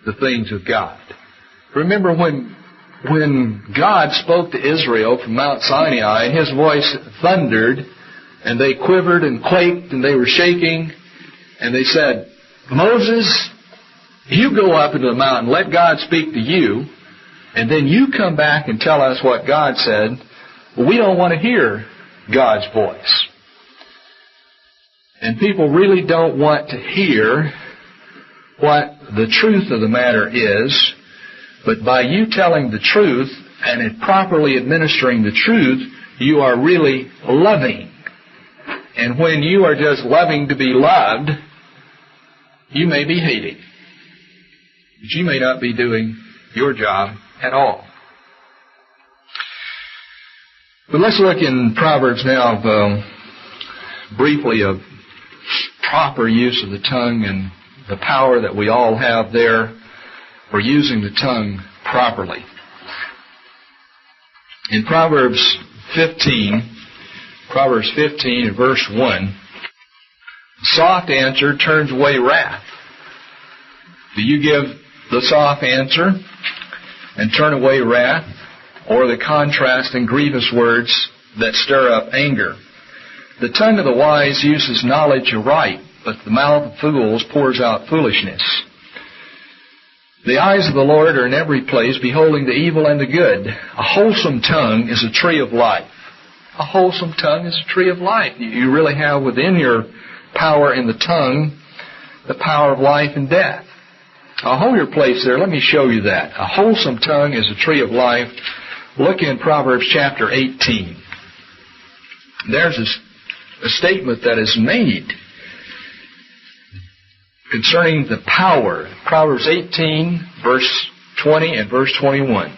S1: the things of God. Remember when God spoke to Israel from Mount Sinai, and His voice thundered, and they quivered and quaked, and they were shaking, and they said, Moses, you go up into the mountain, let God speak to you, and then you come back and tell us what God said. Well, we don't want to hear God's voice. And people really don't want to hear what the truth of the matter is, but by you telling the truth and properly administering the truth, you are really loving. And when you are just loving to be loved, you may be hating. But you may not be doing your job at all. But let's look in Proverbs now briefly of proper use of the tongue and the power that we all have there for using the tongue properly. In Proverbs 15 and verse 1, soft answer turns away wrath. Do you give the soft answer and turn away wrath, or the contrast and grievous words that stir up anger? The tongue of the wise uses knowledge aright, but the mouth of fools pours out foolishness. The eyes of the Lord are in every place, beholding the evil and the good. A wholesome tongue is a tree of life. A wholesome tongue is a tree of life. You really have within your power in the tongue the power of life and death. I'll hold your place there. Let me show you that. A wholesome tongue is a tree of life. Look in Proverbs chapter 18. There's a statement that is made concerning the power. Proverbs 18, verse 20 and verse 21.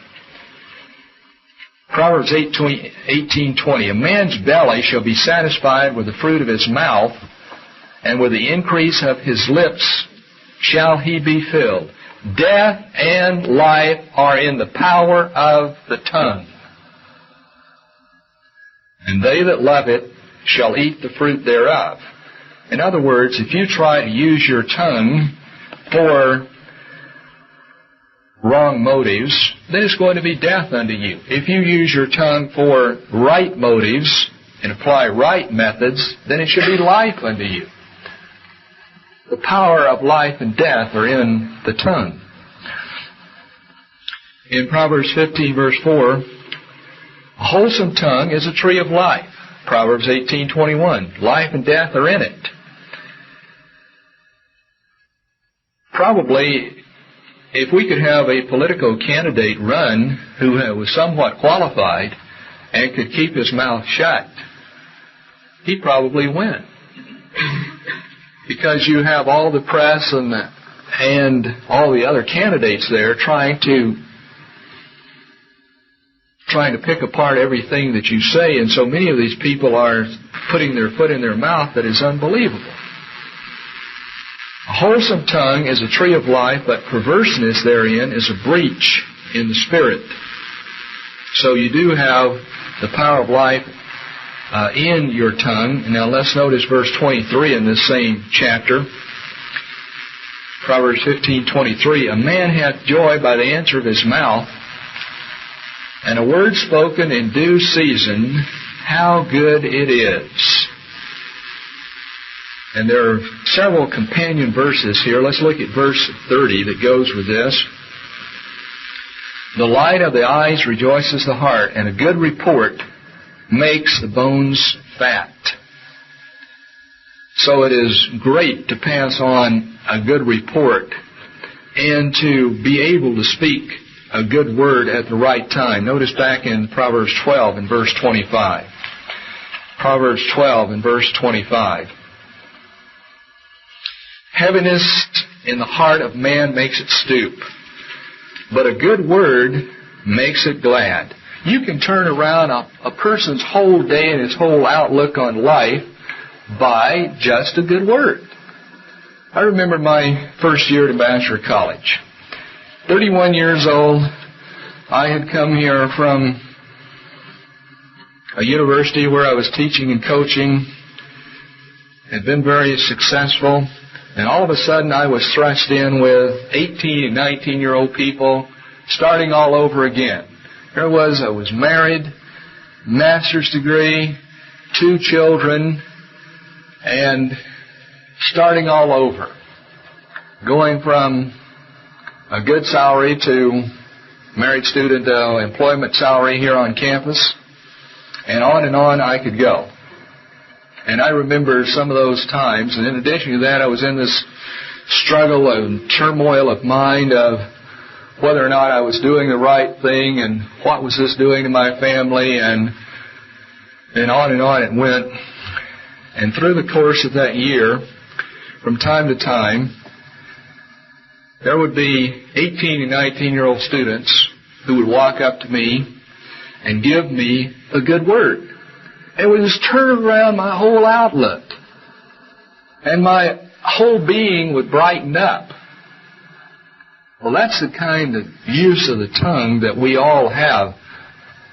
S1: Proverbs 18:20. A man's belly shall be satisfied with the fruit of his mouth, and with the increase of his lips shall he be filled. Death and life are in the power of the tongue, and they that love it shall eat the fruit thereof. In other words, if you try to use your tongue for wrong motives, then it's going to be death unto you. If you use your tongue for right motives and apply right methods, then it should be life unto you. The power of life and death are in the tongue. In Proverbs 15, verse 4, a wholesome tongue is a tree of life. Proverbs 18:21, life and death are in it. Probably if we could have a political candidate run who was somewhat qualified and could keep his mouth shut, he'd probably win. Because you have all the press and all the other candidates there trying to pick apart everything that you say, and so many of these people are putting their foot in their mouth that is unbelievable. A wholesome tongue is a tree of life, but perverseness therein is a breach in the spirit. So you do have the power of life in your tongue. Now let's notice verse 23 in this same chapter. Proverbs 15:23. A man hath joy by the answer of his mouth, and a word spoken in due season, how good it is. And there are several companion verses here. Let's look at verse 30 that goes with this. The light of the eyes rejoices the heart, and a good report makes the bones fat. So it is great to pass on a good report and to be able to speak a good word at the right time. Notice back in Proverbs 12 and verse 25. Proverbs 12 and verse 25. Heaviness in the heart of man makes it stoop, but a good word makes it glad. You can turn around a person's whole day and his whole outlook on life by just a good word. I remember my first year at Ambassador College. 31 years old, I had come here from a university where I was teaching and coaching, had been very successful, and all of a sudden I was thrust in with 18 and 19-year-old people, starting all over again. Here I was married, master's degree, 2 children, and starting all over. Going from a good salary to married student employment salary here on campus, and on I could go. And I remember some of those times, and in addition to that, I was in this struggle and turmoil of mind of whether or not I was doing the right thing and what was this doing to my family, and on it went. And through the course of that year, from time to time, there would be 18 and 19-year-old students who would walk up to me and give me a good word. It would just turn around my whole outlook, and my whole being would brighten up. Well, that's the kind of use of the tongue that we all have.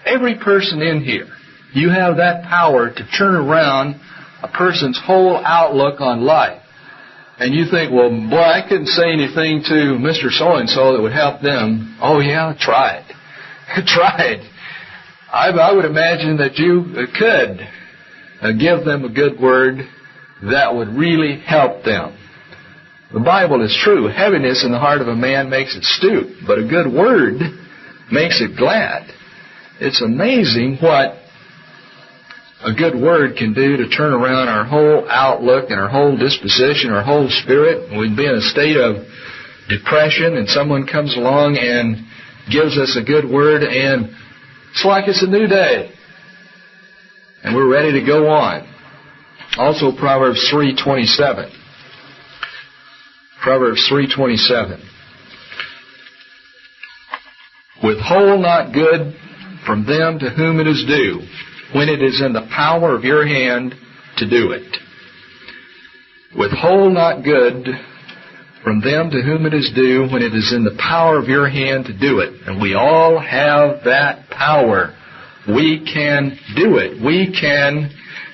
S1: Every person in here, you have that power to turn around a person's whole outlook on life. And you think, well, boy, I couldn't say anything to Mr. So-and-so that would help them. Oh, yeah, try it. Try it. I would imagine that you could give them a good word that would really help them. The Bible is true. Heaviness in the heart of a man makes it stoop, but a good word makes it glad. It's amazing what a good word can do to turn around our whole outlook and our whole disposition, our whole spirit. We'd be in a state of depression, and someone comes along and gives us a good word, and it's like it's a new day, and we're ready to go on. Also, Proverbs 3:27. Proverbs 3:27. Withhold not good from them to whom it is due, when it is in the power of your hand to do it. Withhold not good from them to whom it is due, when it is in the power of your hand to do it. And we all have that power. We can do it. We can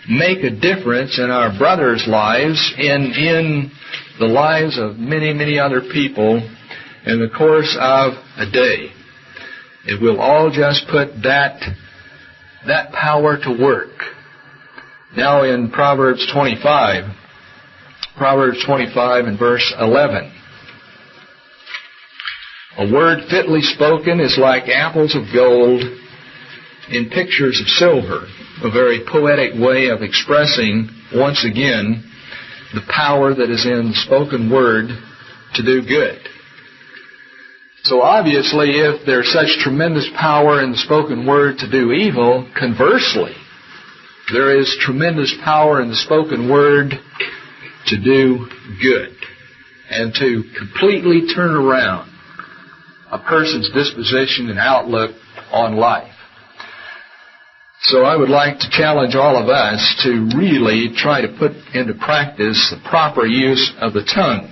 S1: make a difference in our brothers' lives, in the lives of many, many other people in the course of a day. If we'll all just put that power to work. Now in Proverbs 25 and verse 11. A word fitly spoken is like apples of gold in pictures of silver. A very poetic way of expressing, once again, the power that is in the spoken word to do good. So obviously, if there's such tremendous power in the spoken word to do evil, conversely, there is tremendous power in the spoken word to do good and to completely turn around a person's disposition and outlook on life. So I would like to challenge all of us to really try to put into practice the proper use of the tongue,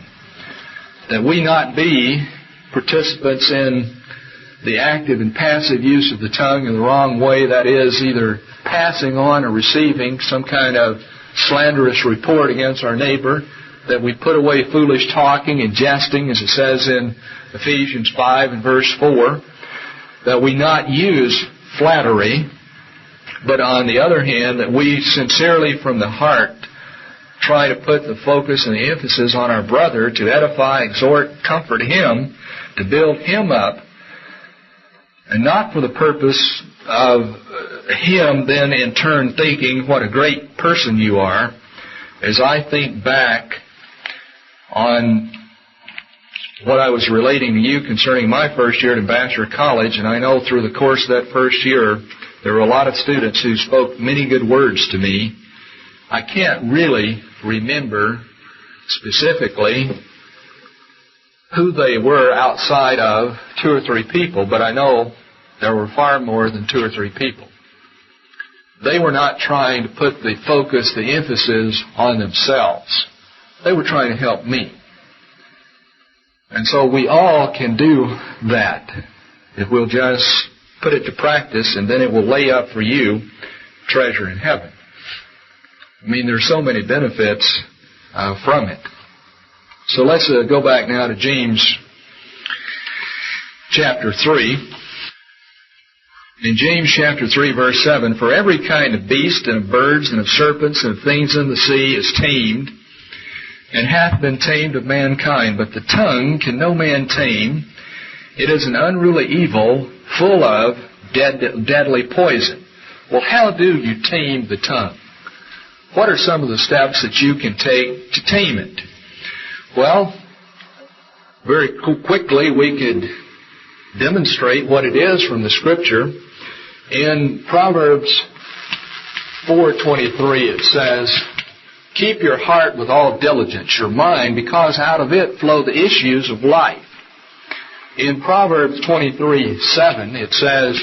S1: that we not be participants in the active and passive use of the tongue in the wrong way, that is, either passing on or receiving some kind of slanderous report against our neighbor, that we put away foolish talking and jesting, as it says in Ephesians 5 and verse 4, that we not use flattery, but on the other hand, that we sincerely from the heart try to put the focus and the emphasis on our brother to edify, exhort, comfort him, to build him up, and not for the purpose of him then in turn thinking what a great person you are. As I think back on what I was relating to you concerning my first year at Ambassador College, and I know through the course of that first year there were a lot of students who spoke many good words to me. I can't really remember specifically who they were outside of 2 or 3 people, but I know there were far more than 2 or 3 people. They were not trying to put the focus, the emphasis on themselves. They were trying to help me. And so we all can do that if we'll just put it to practice, and then it will lay up for you treasure in heaven. I mean, there's so many benefits from it. So let's go back now to James chapter 3. In James chapter 3, verse 7, "For every kind of beast and of birds and of serpents and of things in the sea is tamed, and hath been tamed of mankind. But the tongue can no man tame. It is an unruly evil, full of deadly poison." Well, how do you tame the tongue? What are some of the steps that you can take to tame it? Well, very quickly we could demonstrate what it is from the Scripture. In Proverbs 4:23 it says, "Keep your heart with all diligence, your mind, because out of it flow the issues of life." In Proverbs 23:7 it says,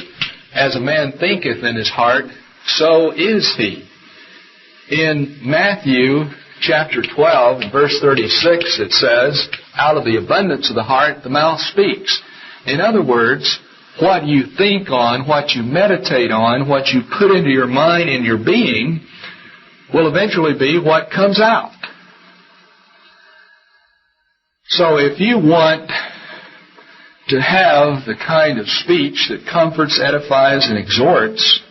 S1: "As a man thinketh in his heart, so is he." In Matthew chapter 12 and verse 36 it says, "Out of the abundance of the heart the mouth speaks." In other words, what you think on, what you meditate on, what you put into your mind and your being will eventually be what comes out. So if you want to have the kind of speech that comforts, edifies, and exhorts,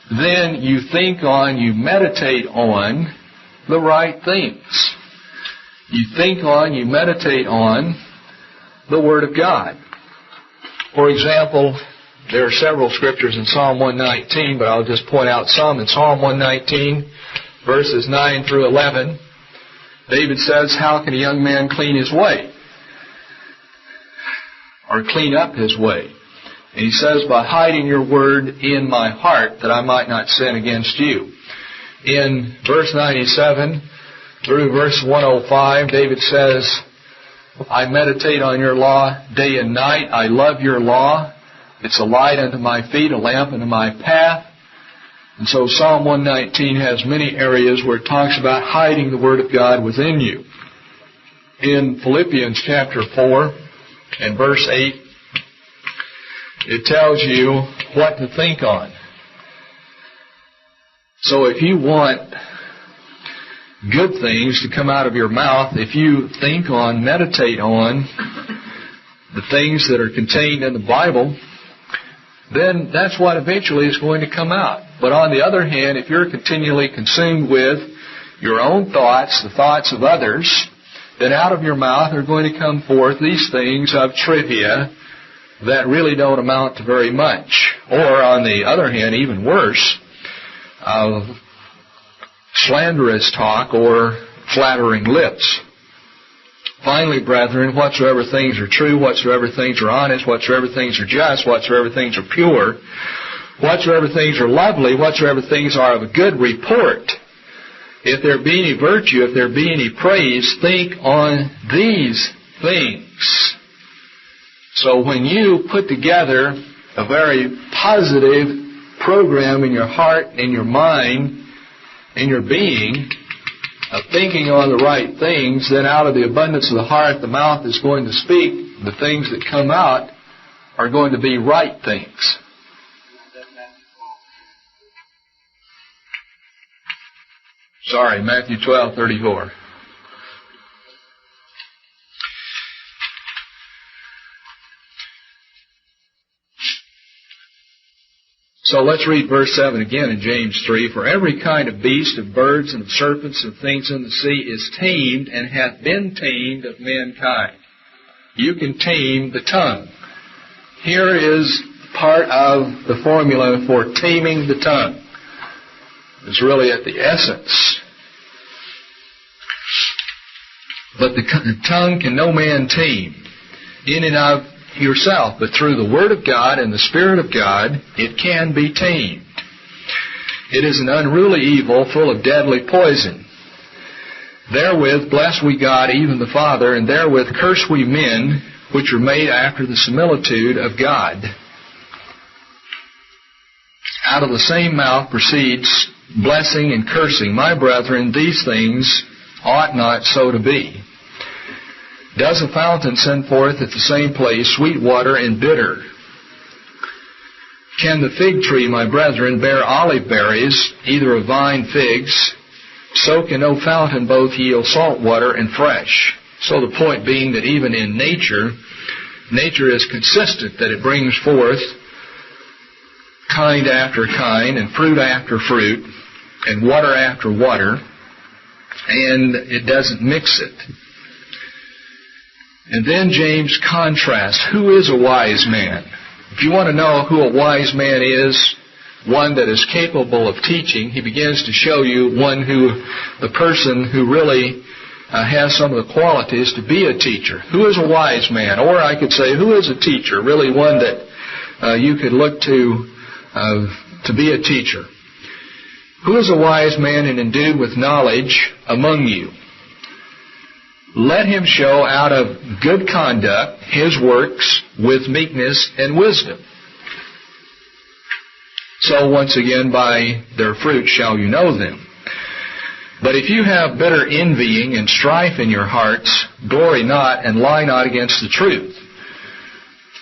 S1: then you think on, you meditate on the right things. You think on, you meditate on the Word of God. For example, there are several scriptures in Psalm 119, but I'll just point out some. In Psalm 119, verses 9 through 11, David says, "How can a young man clean his way?" Or clean up his way. And he says, "By hiding your word in my heart, that I might not sin against you." In verse 97 through verse 105, David says, "I meditate on your law day and night. I love your law. It's a light unto my feet, a lamp unto my path." And so Psalm 119 has many areas where it talks about hiding the Word of God within you. In Philippians chapter 4 and verse 8, it tells you what to think on. So if you want good things to come out of your mouth, if you think on, meditate on the things that are contained in the Bible, then that's what eventually is going to come out. But on the other hand, if you're continually consumed with your own thoughts, the thoughts of others, then out of your mouth are going to come forth these things of trivia that really don't amount to very much. Or on the other hand, even worse, slanderous talk or flattering lips. Finally, brethren, whatsoever things are true, whatsoever things are honest, whatsoever things are just, whatsoever things are pure, whatsoever things are lovely, whatsoever things are of a good report, if there be any virtue, if there be any praise, think on these things. So when you put together a very positive program in your heart, in your mind, in your being, of thinking on the right things, then out of the abundance of the heart, the mouth is going to speak. The things that come out are going to be right things. Sorry, Matthew 12:34. So let's read verse 7 again in James 3. For every kind of beast, of birds, and of serpents, and things in the sea is tamed, and hath been tamed of mankind. You can tame the tongue. Here is part of the formula for taming the tongue. It's really at the essence. But the tongue can no man tame in and of yourself, but through the Word of God and the Spirit of God, it can be tamed. It is an unruly evil full of deadly poison. Therewith bless we God, even the Father, and therewith curse we men, which are made after the similitude of God. Out of the same mouth proceeds blessing and cursing. My brethren, these things ought not so to be. Does a fountain send forth at the same place sweet water and bitter? Can the fig tree, my brethren, bear olive berries, either of vine figs? So can no fountain both yield salt water and fresh. So the point being that even in nature is consistent, that it brings forth kind after kind, and fruit after fruit, and water after water, and it doesn't mix it. And then James contrasts, who is a wise man? If you want to know who a wise man is, one that is capable of teaching, he begins to show you the person who really has some of the qualities to be a teacher. Who is a wise man? Or I could say, who is a teacher? Really one that you could look to be a teacher. Who is a wise man and endued with knowledge among you? Let him show out of good conduct his works with meekness and wisdom. So once again, by their fruit shall you know them. But if you have bitter envying and strife in your hearts, glory not and lie not against the truth.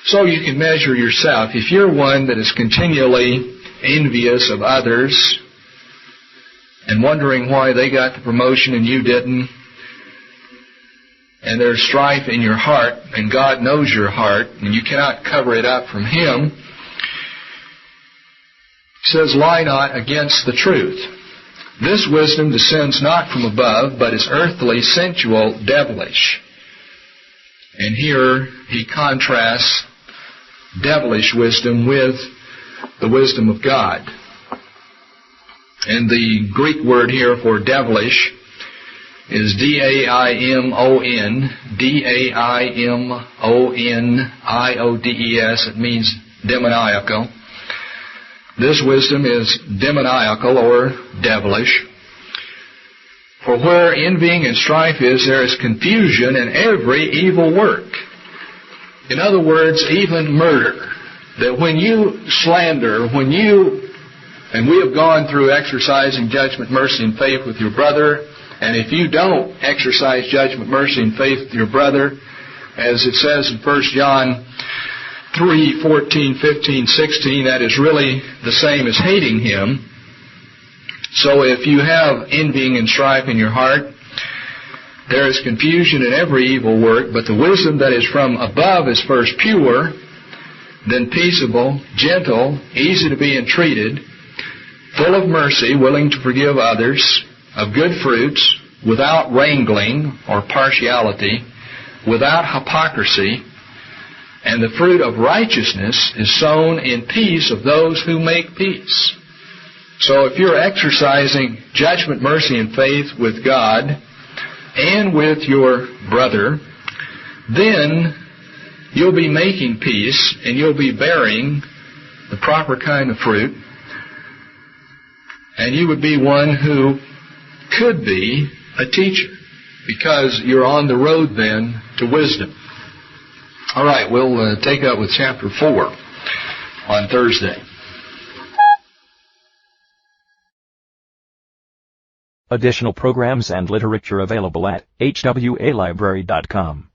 S1: So you can measure yourself. If you're one that is continually envious of others and wondering why they got the promotion and you didn't, and there's strife in your heart, and God knows your heart, and you cannot cover it up from Him, He says, lie not against the truth. This wisdom descends not from above, but is earthly, sensual, devilish. And here he contrasts devilish wisdom with the wisdom of God. And the Greek word here for devilish is D-A-I-M-O-N, D-A-I-M-O-N-I-O-D-E-S. It means demoniacal. This wisdom is demoniacal or devilish. For where envying and strife is, there is confusion in every evil work. In other words, even murder. That when you slander, and we have gone through exercising judgment, mercy, and faith with your brother, and if you don't exercise judgment, mercy, and faith with your brother, as it says in 1 John 3, 14, 15, 16, that is really the same as hating him. So if you have envying and strife in your heart, there is confusion in every evil work, but the wisdom that is from above is first pure, then peaceable, gentle, easy to be entreated, full of mercy, willing to forgive others, of good fruits, without wrangling or partiality, without hypocrisy, and the fruit of righteousness is sown in peace of those who make peace. So if you're exercising judgment, mercy, and faith with God and with your brother, then you'll be making peace and you'll be bearing the proper kind of fruit, and you would be one who could be a teacher, because you're on the road then to wisdom. All right, we'll take up with chapter 4 on Thursday.
S3: Additional programs and literature available at hwalibrary.com.